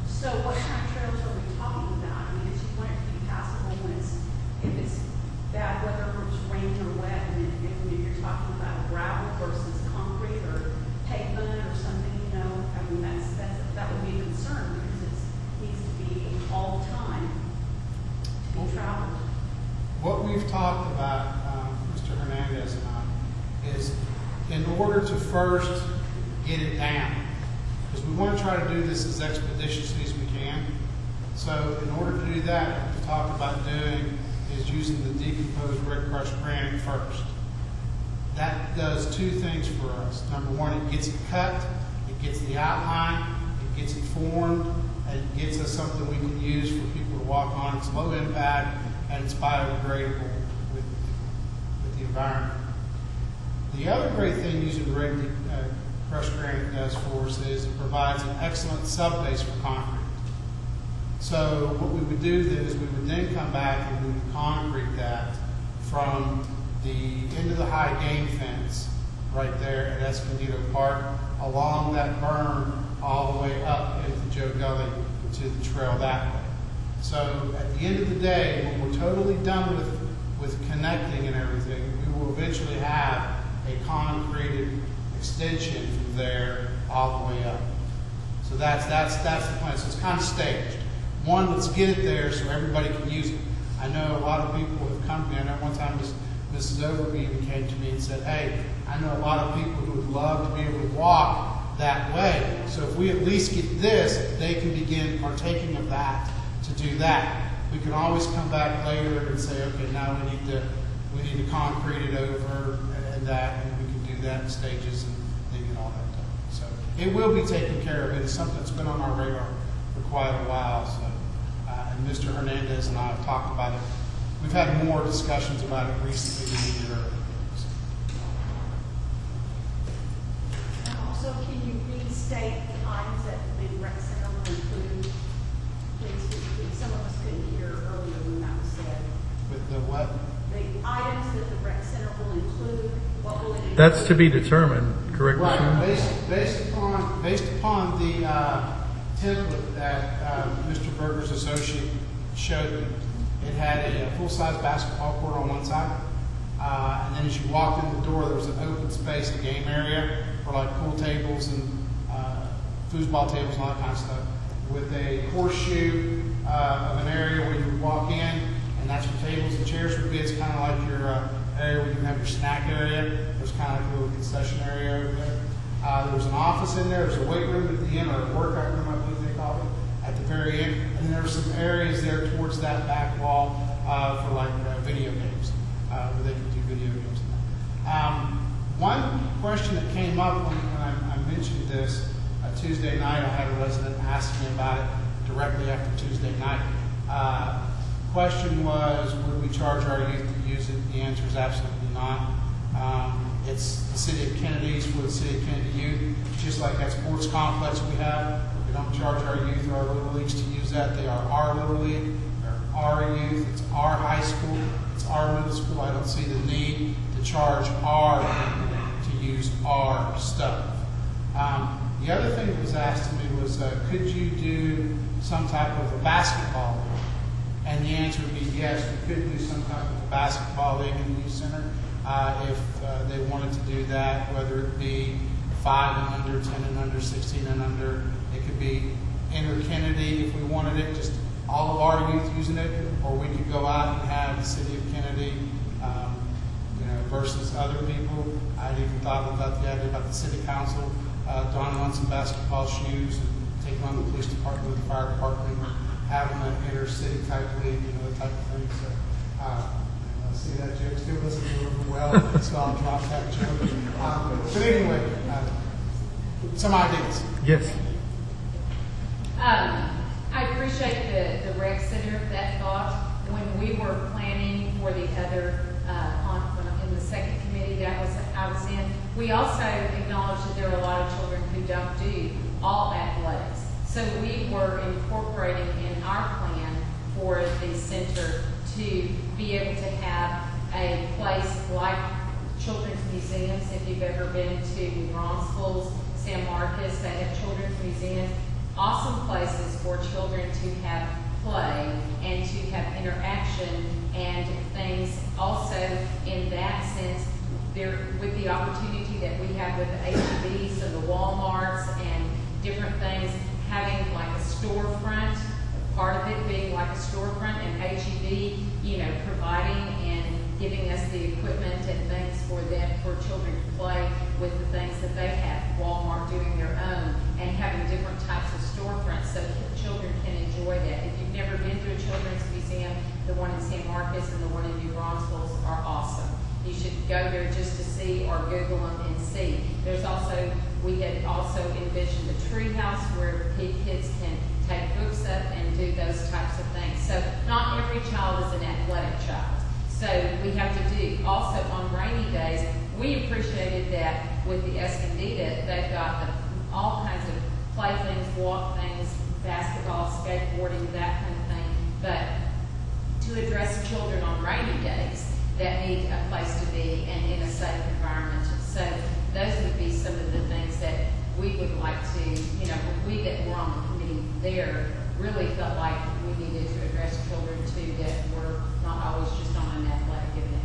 So what kind of trails are we talking about? I mean, if you want it to be passable if it's bad weather or it's rain or wet, and if you're talking about gravel versus concrete or pavement or something, I mean, that would be a concern because it needs to be all the time to be traveled. What we've talked about, Mr. Hernandez and I, is in order to first get it down, because we want to try to do this as expeditiously as we can. So in order to do that, what we've talked about doing is using the decomposed red crushed granite first. That does 2 things for us. Number 1, it gets it cut, it gets the outline, it gets it formed, and gets us something we can use for people to walk on. It's low impact, and it's biodegradable with the environment. The other great thing using regularly crushed granite does for us is it provides an excellent subbase for concrete. So what we would do then is we would then come back and we would concrete that from the end of the high game fence right there at Escondido Park along that berm all the way up into Joe Gully to the trail that way. So at the end of the day, when we're totally done with connecting and everything, we will eventually have a concreted extension from there all the way up. So that's the plan. So it's kind of staged. One, let's get it there so everybody can use it. I know a lot of people have come to me. I know one time Mrs. Overby even came to me and said, hey, I know a lot of people who would love to be able to walk that way. So if we at least get this, they can begin partaking of that to do that. We can always come back later and say, okay, now we need to concrete it over and that, and we can do that in stages and get all that done. So it will be taken care of. It is something that's been on our radar for quite a while. So, and Mr. Hernandez and I have talked about it. We've had more discussions about it recently than we did earlier. And also, can you restate the items that the rec center will include? Please, some of us couldn't hear earlier when that was said. With the what? The items that the rec center will include, what will it include? That's to be determined, correct? Right. Mr. Based upon the template that Mr. Berger's associate showed me, it had a full-size basketball court on one side, and then as you walked in the door, there was an open space, a game area for like pool tables and foosball tables and all that kind of stuff, with a horseshoe of an area where you would walk in, and that's where tables and chairs would be. It's kind of like your area where you have your snack area. There's kind of like a little concession area over there. There was an office in there. There was a weight room at the end, or a workout room, I believe they called it, at the very end. And then there were some areas there towards that back wall for like video games, where they could do video games. One question that came up when I mentioned this Tuesday night, I had a resident ask me about it directly after Tuesday night. Question was, would we charge our youth to use it? The answer is absolutely not. It's the city of Kennedy's for the city of Kennedy youth. Just like that sports complex we have, we don't charge our youth or our little leagues to use that. They are our little league, they're our youth, it's our high school, it's our middle school. I don't see the need to charge our people to use our stuff. The other thing that was asked to me was, could you do some type of a basketball league? And the answer would be yes, we could do some type of a basketball league in the youth center if they wanted to do that, whether it be 5 and under, 10 and under, 16 and under. It could be Enter Kenedy if we wanted it, just all of our youth using it, or we could go out and have the city of Kenedy, versus other people. I'd even thought about the idea about the city council donning on some basketball shoes and taking on the police department or the fire department, or having an inter-city type league, that type of thing. So, I see that joke still doesn't do it well, so I'll drop that joke. But anyway, some ideas. Yes. I appreciate the rec center, that thought. When we were planning for the other, in the second committee that I was in, we also acknowledged that there are a lot of children who don't do all athletics. So we were incorporating in our plan for the center to be able to have a place like children's museums. If you've ever been to New Braunfels, San Marcos, they have children's museums. Awesome places for children to have play and to have interaction and things. Also, in that sense, there with the opportunity that we have with the H-E-Bs and the Walmarts and different things, having like a storefront, part of it being like a storefront, and H-E-B, providing and giving us the equipment and things for them, for children to play with the things that they have. Walmart doing their own and having different types of storefronts so children can enjoy that. If you've never been to a children's museum, the one in San Marcos and the one in New Braunfels are awesome. You should go there just to see or Google them and see. There's also we had also envisioned a tree house where kids can take books up and do those types of things. So not every child is an athletic child. So we have to do, also on rainy days, we appreciated that with the Escondida, they've got all kinds of playthings, walk things, basketball, skateboarding, that kind of thing. But to address children on rainy days that need a place to be and in a safe environment. So those would be some of the things that we would like to, we that were on the committee there really felt like we needed to address children too, that were not always just on an athletic event.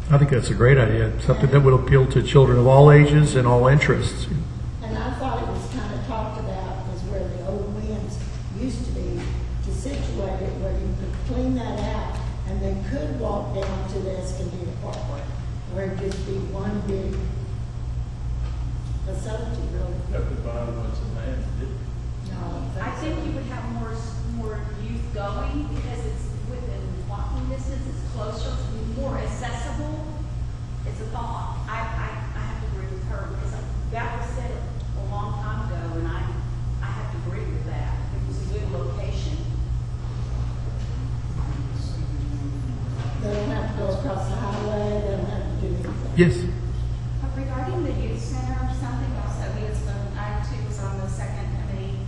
I think that's a great idea, something that would appeal to children of all ages and all interests. And I thought it was kind of talked about as where the old winds used to be, to situate it where you could clean that out and they could walk down to the Escondida Parkway, where it'd just be one big facility, really. Up the bottom, what's the man did. I think you would have more youth going because it's within walking distance, it's closer, more accessible. It's a thought. I have to agree with her because that was said a long time ago, and I have to agree with that. It was a good location. They don't have to go across the highway, they don't have to do anything. Yes. Regarding the youth center, something else that I too was on the second committee.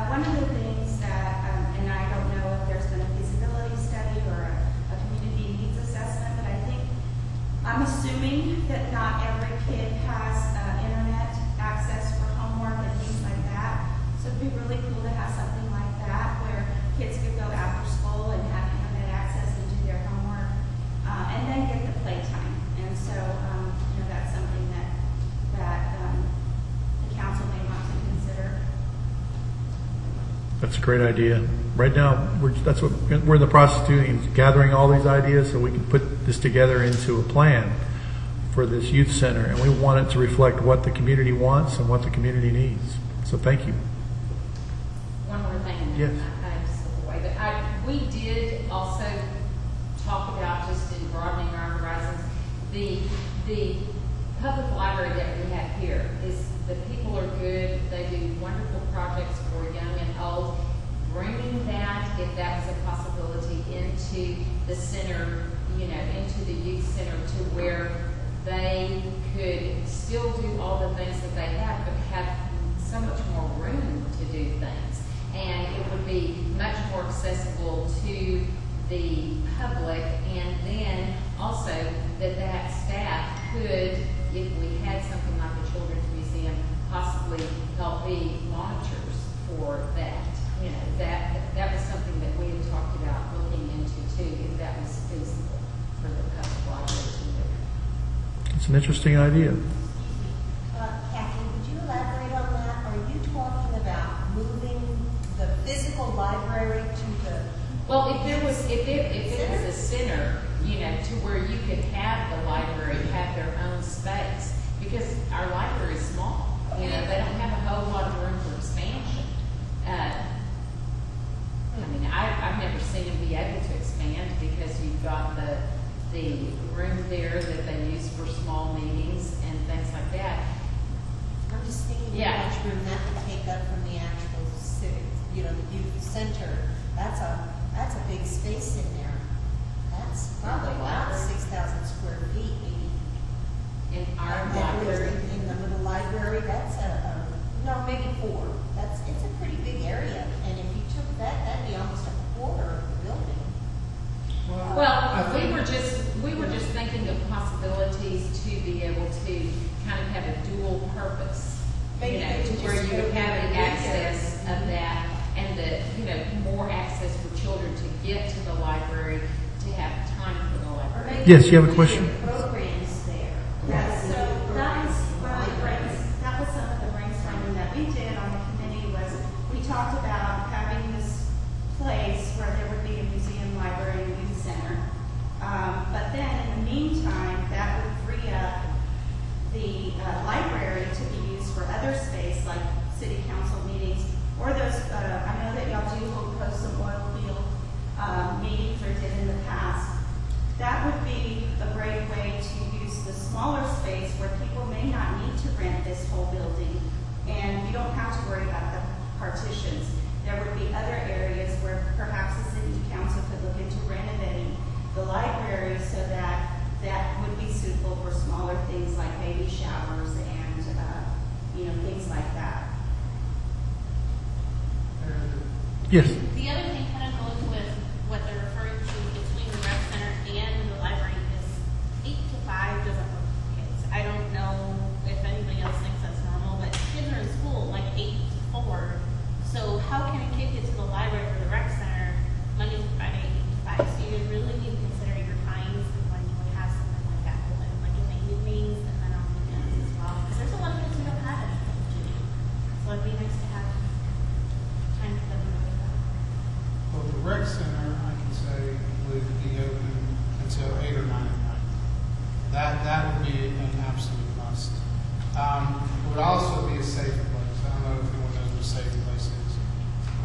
One of the things that, and I don't know if there's been a feasibility study or a community needs assessment, but I think, I'm assuming that not every kid has internet access for homework and things like that. So it'd be really cool to have something like that where kids could go after school and have internet access and do their homework, and then get the playtime. And so, that's something that the council may want to consider. That's a great idea. Right now, we're in the process of doing, is gathering all these ideas so we can put this together into a plan for this youth center. And we want it to reflect what the community wants and what the community needs. So thank you. One more thing. Yes. We did also talk about, just in broadening our horizons, the public library that we have here is, the people are good, they do wonderful projects for young and old. Bringing that, if that was a possibility, into the center, into the youth center, to where they could still do all the things that they have, but have so much more room to do things. And it would be much more accessible to the public, and then also that staff could, if we had something like a children's museum, possibly help be monitors for that. That was something that we had talked about looking into too, if that was feasible for the public library to do. It's an interesting idea. Kathy, would you elaborate on that? Are you talking about moving the physical library to the... Well, if it was a center, to where you could have the library have their own space, because our library is small. They don't have a whole lot of room for expansion. I've never seen them be able to expand because you've got the room there that they use for small meetings and things like that. I'm just thinking how much room that would take up from the actual civic, the youth center. That's a big space in there. That's probably about 6,000 square feet, maybe. In our And library. in the little library, that's maybe 4. It's a pretty big area, and if you took that, that'd be almost a quarter of the building. Well, we were just thinking of possibilities to be able to kind of have a dual purpose. Maybe To where you would have the access of that, and more access for children to get to the library, to have time for the library. Yes, you have a question? Programs there. So that was some of the brainstorming that we did on the committee. Was we talked about having this place where there would be a museum, library, and youth center. But then in the meantime, that would free up the library to be used for other space, like city council meetings, or those, I know that y'all do host some oil field meetings or did in the past. That would be a great way space where people may not need to rent this whole building, and you don't have to worry about the partitions. There would be other areas where perhaps the city council could look into renovating the library so that that would be suitable for smaller things like baby showers and, things like that. Yes. The other thing kind of goes with what they're referring to between the rec center and the library is 8 to 5 doesn't work for kids. I don't know if anybody else thinks that's normal, but kids are in school like 8 to 4. So how can a kid get to the library or the rec center Monday to Friday, 8 to 5? So you really need to consider your times when you would have something like that open, like in the evenings and then on weekends as well. Because there's a lot of kids who don't have anything to do. So it'd be nice to have time for them to do that. Well, the rec center, I can say, would be open until 8 or 9 at night. That would be an absolute must. It would also be a safe place. I don't know if anyone knows what a safe place is,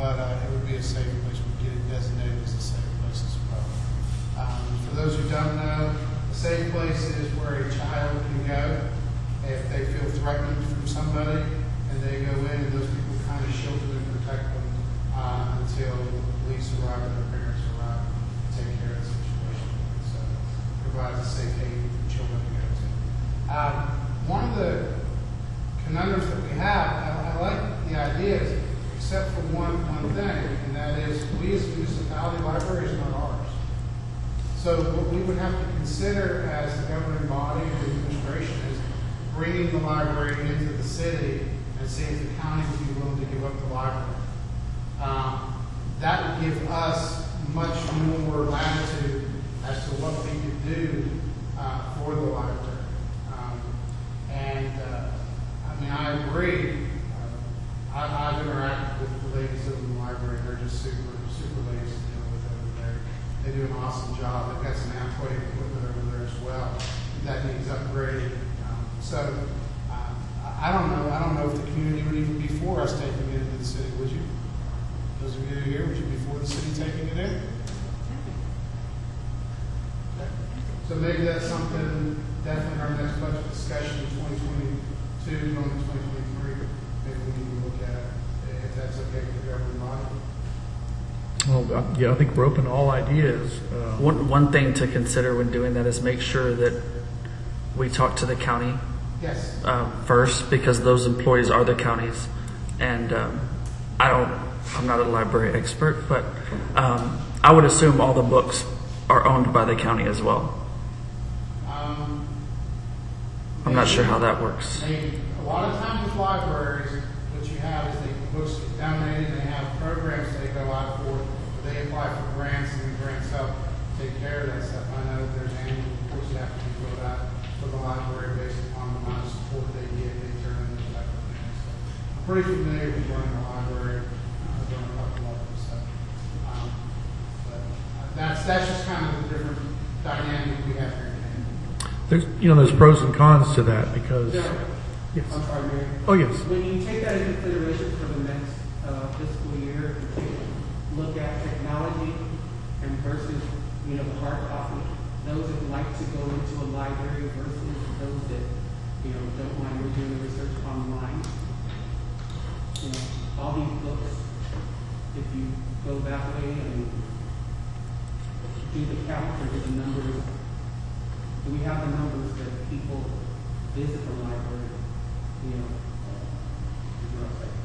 but it would be a safe place. We'd get it designated as a safe place as well. For those who don't know, a safe place is where a child can go if they feel threatened from somebody, and they go in, and those people kind of shelter and protect them until the police arrive and their parents arrive and take care of the situation. So it provides a safe haven for children to go to. One of the conundrums that we have, I like the ideas, except for one thing, and that is we as a municipality, library is not ours. So what we would have to consider as the governing body and the administration is bringing the library into the city and see if the county would be willing to give up the library. That would give us much more latitude as to what we could do for the library. I agree. I've interacted with the ladies over in the library. They're just super ladies to deal with over there. They do an awesome job. They've got some antiquated equipment over there as well that needs upgraded. I don't know. I don't know if the community would even be for us taking it into the city. Would you? Those of you here, would you be for the city taking it in? Okay. So maybe that's something definitely in our next budget discussion in 2022, going to 2023. Maybe we need to look at it, if that's okay with the governing body. Well, yeah, I think we're open to all ideas. One thing to consider when doing that is make sure that we talk to the county Yes. first, because those employees are the county's. And I'm not a library expert, but I would assume all the books are owned by the county as well. I'm not sure how that works. A lot of times with libraries, what you have is books get donated, and they have programs they go out for, where they apply for grants, and the grants help take care of that stuff. I know that there's annual reports that have to be filled out for the library based upon the amount of support they get, they turn in those type of things. So I'm pretty familiar with running a library. I've done a couple of them, so. But that's just kind of the different dynamic we have here. There's pros and cons to that because. Yeah. Yes. I'm sorry, Mayor. Oh, yes. When you take that into consideration for the next fiscal year, you take a look at technology and versus, the hard copy, those that like to go into a library versus those that, don't mind doing the research online. All these books, if you go that way and do the count or do the numbers, do we have the numbers that people visit the library?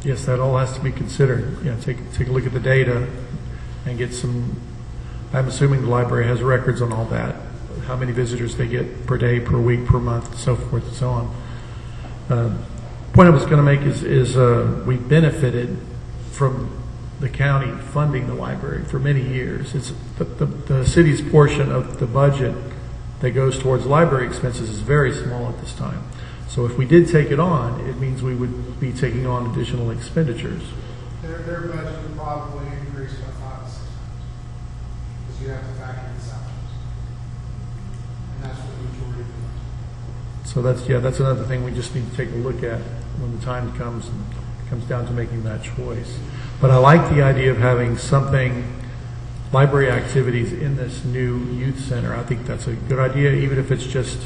Yes, that all has to be considered. Take a look at the data and get some. I'm assuming the library has records on all that, how many visitors they get per day, per week, per month, so forth and so on. Point I was going to make is we benefited from the county funding the library for many years. It's the city's portion of the budget that goes towards library expenses is very small at this time. So if we did take it on, it means we would be taking on additional expenditures. Their budget would probably increase by 5 to 6 times because you have to factor in salaries, and that's what the majority of the budget. So that's another thing we just need to take a look at when the time comes and it comes down to making that choice. But I like the idea of having library activities in this new youth center. I think that's a good idea, even if it's just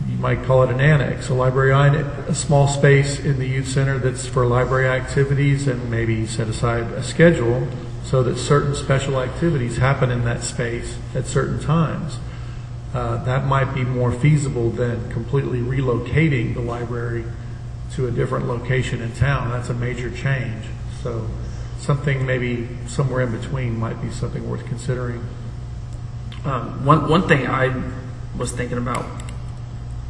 you might call it an annex, a small space in the youth center that's for library activities, and maybe set aside a schedule so that certain special activities happen in that space at certain times. That might be more feasible than completely relocating the library to a different location in town. That's a major change. So something maybe somewhere in between might be something worth considering. One thing I was thinking about,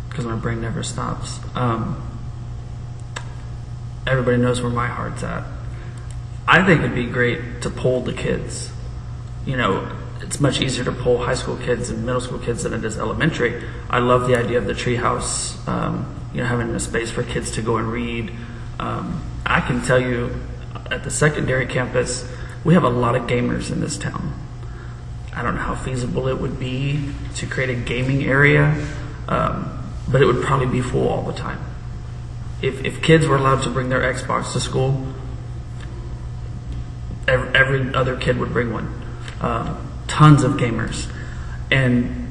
because my brain never stops, everybody knows where my heart's at. I think it'd be great to poll the kids. You know, it's much easier to poll high school kids and middle school kids than it is elementary. I love the idea of the treehouse, having a space for kids to go and read. I can tell you, at the secondary campus, we have a lot of gamers in this town. I don't know how feasible it would be to create a gaming area, but it would probably be full all the time. If kids were allowed to bring their Xbox to school, every other kid would bring one. Tons of gamers. And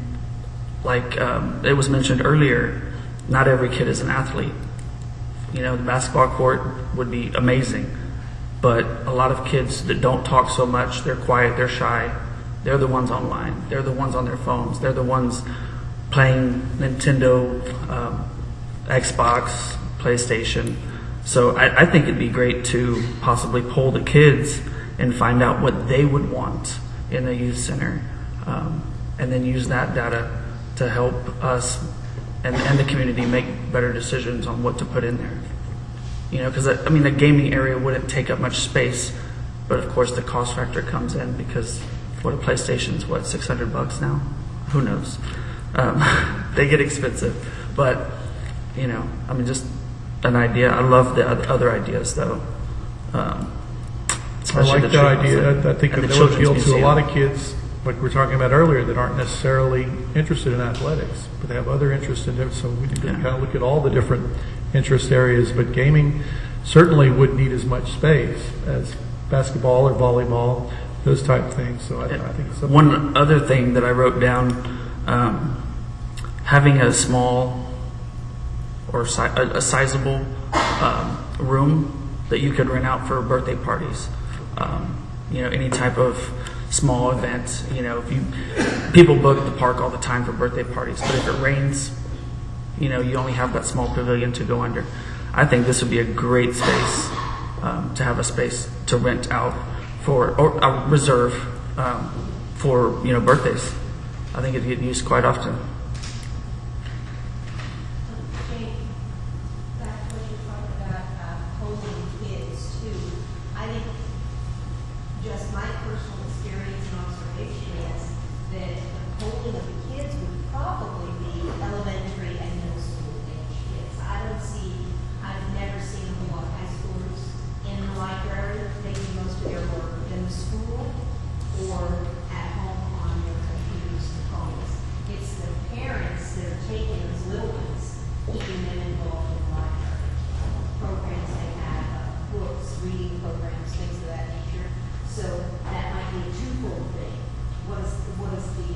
like it was mentioned earlier, not every kid is an athlete. You know, the basketball court would be amazing, but a lot of kids that don't talk so much, they're quiet, they're shy, they're the ones online, they're the ones on their phones, they're the ones playing Nintendo, Xbox, PlayStation. So I think it'd be great to possibly poll the kids and find out what they would want in a youth center, and then use that data to help us and the community make better decisions on what to put in there. You know, because I mean, the gaming area wouldn't take up much space, but of course the cost factor comes in, because what a PlayStation's what, $600 now? Who knows? They get expensive, but you know, I mean, just an idea. I love the other ideas though. I like that idea. I think that would appeal to a lot of kids, like we were talking about earlier, that aren't necessarily interested in athletics, but they have other interests in it. So we need to kind of look at all the different interest areas. But gaming certainly would need as much space as basketball or volleyball, those type of things. So I think it's something. One other thing that I wrote down, having a small or a sizable room that you could rent out for birthday parties. You know, any type of small event. You know, people book the park all the time for birthday parties, but if it rains, you know, you only have that small pavilion to go under. I think this would be a great space to have a space to rent out for, or reserve for, you know, birthdays. I think it'd get used quite often. Back to what you talked about, holding kids too. I think just my personal experience and observation is that the holding of the kids would probably be elementary and middle school age kids. I've never seen a lot of high schoolers in the library. They do most of their work in the school or at home on their computers and phones. It's the parents that are taking those little ones, keeping them involved in the library. Programs they have, books, reading programs, things of that nature. So that might be a twofold thing. What is the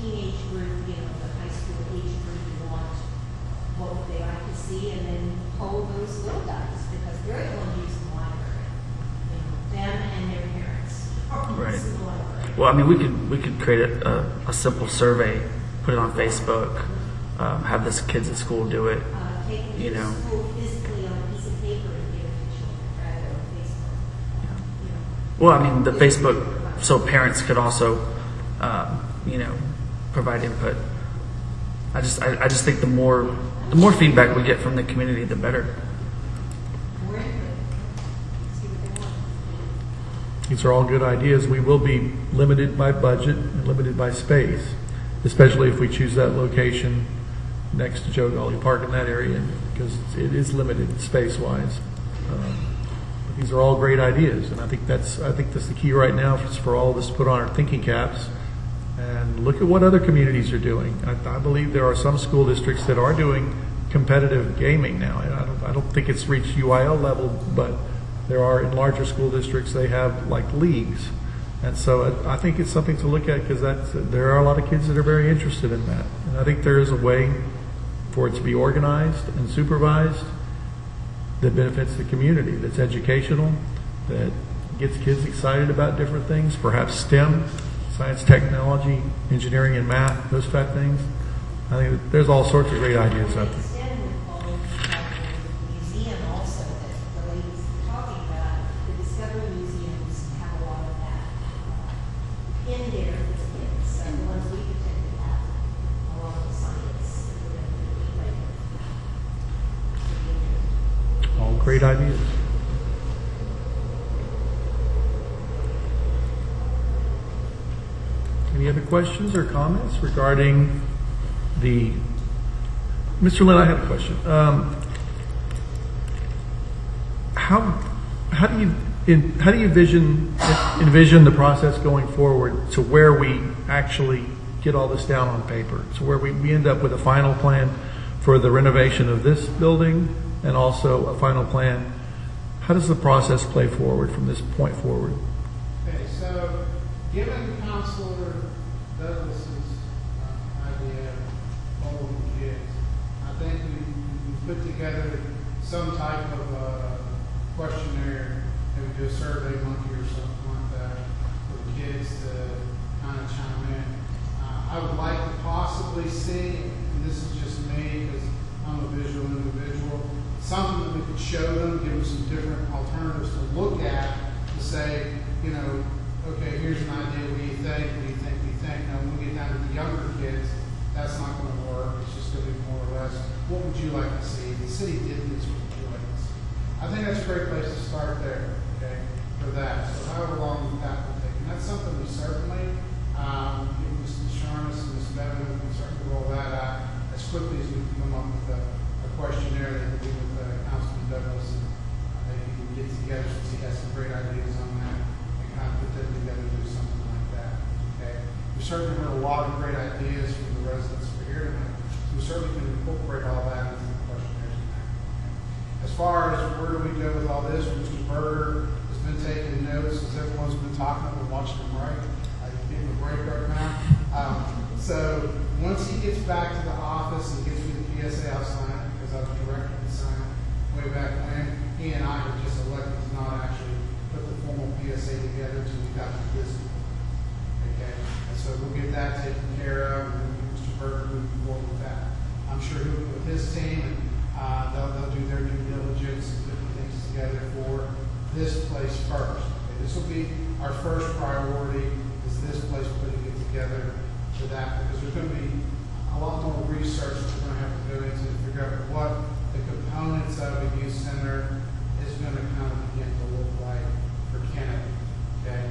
teenage group, you know, the high school age group want? What would they like to see? And then hold those little guys, because they're the ones using the library. You know, them and their parents are Right. using the library. Well, I mean, we could create a simple survey, put it on Facebook, have the kids at school do it. Taking You it to know. school physically on a piece of paper and give it to children rather than on Facebook. You know. Well, I mean, the Facebook, so parents could also, you know, provide input. I just think the more feedback we get from the community, the better. More input. See what they want. These are all good ideas. We will be limited by budget and limited by space, especially if we choose that location next to Joe Gully Park in that area, because it is limited space-wise. But these are all great ideas, and I think that's the key right now for all of us to put on our thinking caps and look at what other communities are doing. I believe there are some school districts that are doing competitive gaming now. I don't think it's reached UIL level, but there are, in larger school districts, they have like leagues. And so I think it's something to look at, because there are a lot of kids that are very interested in that. And I think there is a way for it to be organized and supervised, that benefits the community, that's educational, that gets kids excited about different things, perhaps STEM, science, technology, engineering, and math, those type of things. I think that there's all sorts of great ideas out there. Extend all the museum also that the ladies were talking about. The Discovery museums have a lot of that in there for the kids. And the ones we've attended have a lot of the science that we're going to be All great ideas. Any other questions or comments regarding the? Mr. Lynn, I have a question. How do you envision the process going forward to where we actually get all this down on paper, so where we end up with a final plan for the renovation of this building and also a final plan? How does the process play forward from this point forward? Okay, so given Councilor Douglas's idea of following kids, I think we put together some type of questionnaire, maybe do a survey monkey or something like that for the kids to kind of chime in. I would like to possibly see, and this is just me because I'm a visual individual, something that we could show them, give them some different alternatives to look at, to say, you know, okay, here's an idea, what do you think, what do you think, what do you think? Now, when we get down to the younger kids, that's not going to work. It's just going to be more or less, what would you like to see? The city did this, what would you like to see? I think that's a great place to start there, okay, for that. So however long that will take. And that's something we certainly, Mr. Sharmas and Ms. Bevan, we can certainly roll that out as quickly as we can come up with a questionnaire that will be with Councilman Douglas, and maybe we can get together since he has some great ideas on that and kind of put them together and do something like that. Okay, we certainly heard a lot of great ideas from the residents over here tonight, so we certainly can incorporate all that into the questionnaires and that. As far as where do we go with all this, Mr. Berger has been taking notes as everyone's been talking. I've been watching him right. I can give him a break right now. So once he gets back to the office and gets me the PSA, I'll sign it because I was directed to sign it way back when. He and I were just elected to not actually put the formal PSA together until we got to this point. Okay? And so we'll get that taken care of, and then Mr. Berger moving forward with that. I'm sure he'll be with his team, and they'll do their due diligence and put things together for this place first. Okay? This will be our first priority, is this place putting it together for that, because there's going to be a lot more research that we're going to have to go into to figure out what the components of a youth center is going to kind of begin to look like for Kenedy. Okay,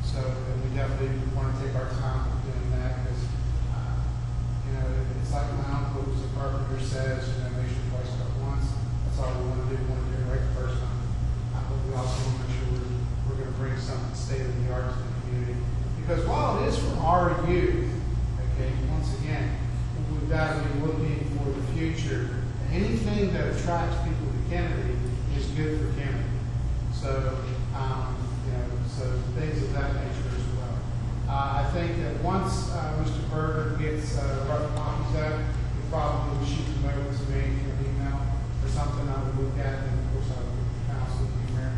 so we definitely want to take our time with doing that, because you know, it's like my uncle who's a carpenter says, you know, make sure twice cut once. That's all we want to do. We want to do it right the first time. But we also want to make sure we're going to bring something state of the art to the community. Because while it is for our youth, okay, once again, we've got to be looking for the future. Anything that attracts people to Kenedy is good for Kenedy. So, you know, so things of that nature as well. I think that once Mr. Berger gets rough copies out, he probably will shoot them over to me in an email or something I would look at, and of course I would counsel the mayor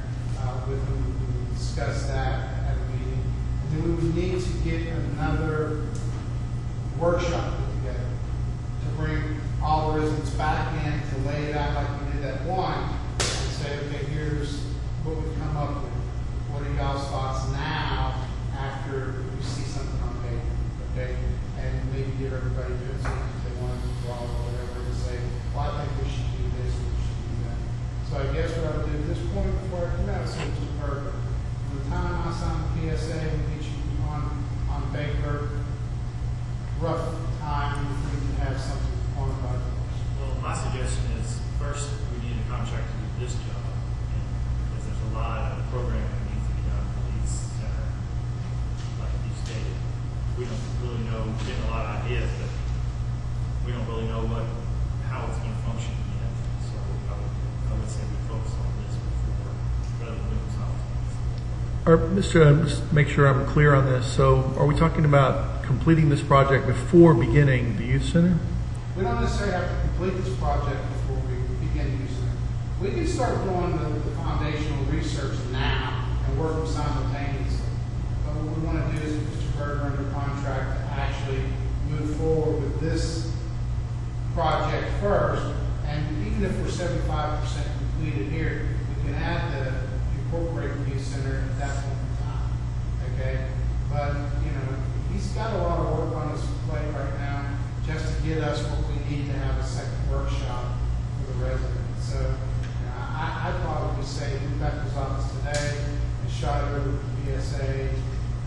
with him. We would discuss that at a meeting. Then we would need to get another workshop put together to bring all the residents back in, to lay it out like we did that one, and say, okay, here's what we've come up with. What are y'all's thoughts now after we see something on paper, okay? And maybe give everybody good things if they want to draw or whatever, and say, well, I think we should do this, we should do that. So I guess what I would do at this point before I come out is Mr. Berger. From the time I sign the PSA and get you on paper, rough time for you to have something quantified for us. Well, my suggestion is first we need a contract to do this job, and because there's a lot of programming that needs to be done for the youth center, like you stated. We don't really know, we're getting a lot of ideas, but we don't really know how it's going to function yet. So I would say we focus on this before rather than doing something. Just make sure I'm clear on this. So are we talking about completing this project before beginning the youth center? We don't necessarily have to complete this project before we begin using it. We can start doing the foundational research now and work them simultaneously. But what we want to do is put Mr. Berger under contract to actually move forward with this project first. And even if we're 75% completed here, we can add the incorporate youth center at that point in time. Okay? But, you know, he's got a lot of work on his plate right now just to get us what we need to have a second workshop for the residents. So, you know, I'd probably say move back to his office today and shot it over to BSA.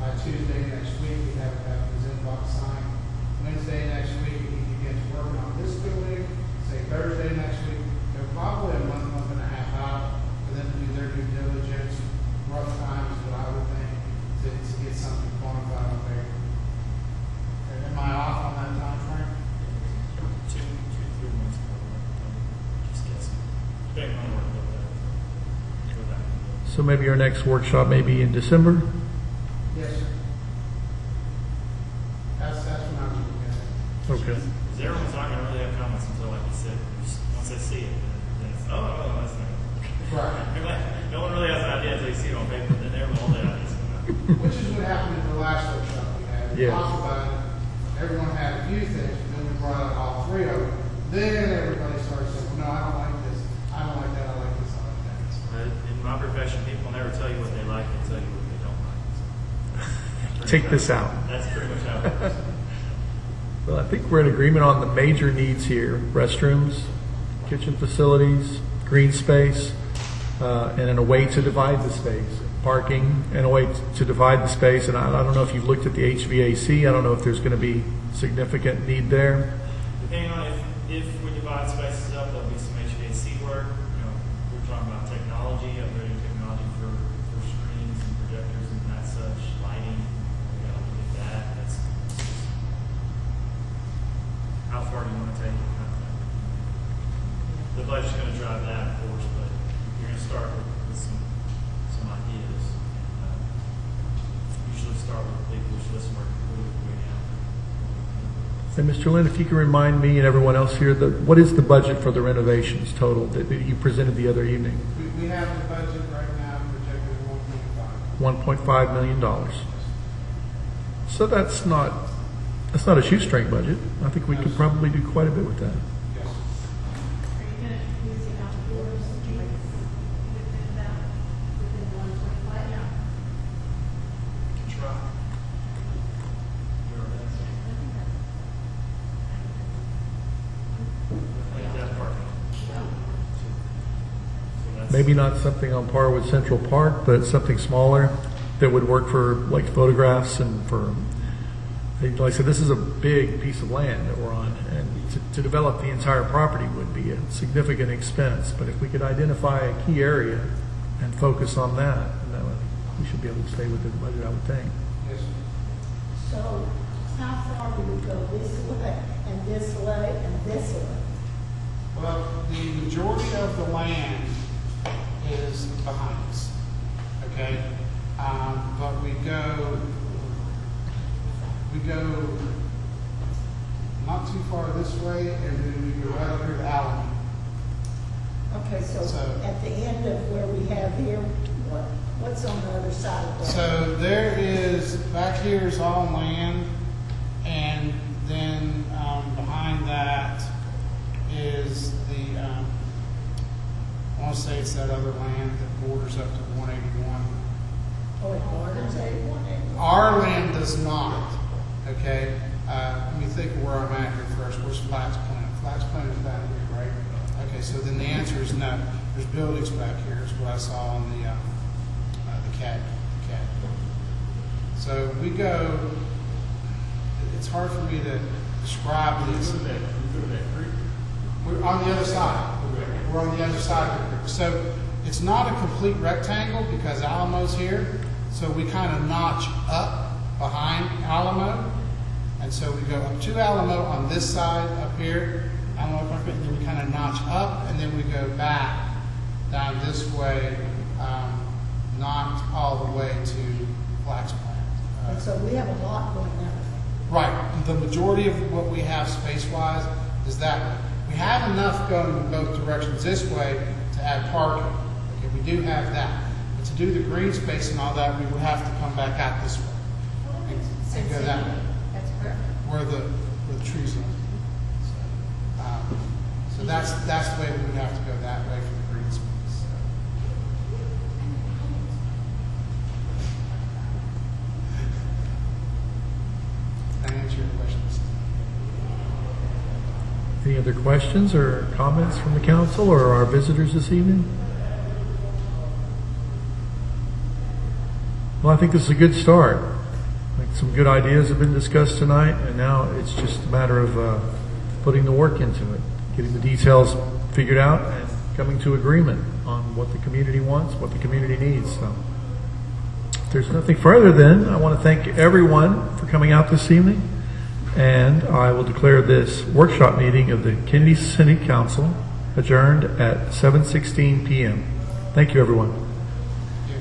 By Tuesday next week, we have his inbox signed. Wednesday next week, he begins working on this building. Say Thursday next week, they're probably a month and a half out for them to do their due diligence. Rough time is what I would think to get something quantified on there. Am I off on that time frame? 2 to 3 months ago. Just guessing. Depending on work with that. So maybe our next workshop may be in December? Yes, sir. That's when I was looking at it. Okay. Because everyone's not going to really have comments until, like you said, once they see it, then it's, oh, that's not. Right. No one really has an idea until you see it on paper, then everyone will have ideas. Which is what happened in the last workshop we had. We Yeah. talked about it. Everyone had a few things, but then we brought out all three of them. Then everybody started saying, well, no, I don't like this. I don't like that. I like this. I like that. In my profession, people never tell you what they like, they tell you what they don't like. Take this out. That's pretty much how it works. Well, I think we're in agreement on the major needs here: restrooms, kitchen facilities, green space, and then a way to divide the space, parking, and a way to divide the space. And I don't know if you've looked at the HVAC. I don't know if there's going to be significant need there. Depending on if we divide spaces up, there'll be some HVAC work. You know, we're talking about technology, upgrading technology for screens and projectors and that such, lighting. We gotta look at that. That's how far do you want to take it? The budget's going to drive that, of course, but you're going to start with some ideas. Usually start with the big wish list work way down. And Mr. Lynn, if you can remind me and everyone else here, what is the budget for the renovations total that you presented the other evening? We have the budget right now projected $1.5 million. So that's not a shoestring budget. I think we could probably do quite a bit with that. Yes. Are you going to use the outdoor streets within that, within 125? Yeah. Try. That part. So that's- Maybe not something on par with Central Park, but something smaller that would work for like photographs and for, like I said, this is a big piece of land that we're on, and to develop the entire property would be a significant expense. But if we could identify a key area and focus on that, then we should be able to stay within the budget, I would think. Yes. So how far do we go this way and this way and this way? Well, the majority of the land is behind us, okay? But we go not too far this way, and then we go right up here to Allen. Okay, so at the end of where we have here, what's on the other side of that? So there is, back here is all land, and then behind that is the, I want to say it's that other land that borders up to 181. Oh, it borders 81. Our land does not, okay? Let me think of where I'm at here first. Where's Flax Plant? Flax Plant is down here, right? Okay, so then the answer is no. There's buildings back here, is what I saw on the CAD. So we go, it's hard for me to describe this. We're on the other side. We're on the other side of the creek. So it's not a complete rectangle because Alamo's here. So we kind of notch up behind Alamo. And so we go up to Alamo on this side up here, Alamo Park, and then we kind of notch up, and then we go back down this way, not all the way to Flax Plant. And so we have a lot going on. Right. The majority of what we have space-wise is that way. We have enough going in both directions this way to add parking. Okay, we do have that. But to do the green space and all that, we would have to come back out this way. And go that way. That's perfect. Where the trees are. So that's the way we would have to go that way for the green space. Did I answer your questions? Any other questions or comments from the council or our visitors this evening? Well, I think this is a good start. I think some good ideas have been discussed tonight, and now it's just a matter of putting the work into it, getting the details figured out, and coming to agreement on what the community wants, what the community needs. So, if there's nothing further, then I want to thank everyone for coming out this evening, and I will declare this workshop meeting of the Kenedy City Council adjourned at 7:16 p.m. Thank you, everyone.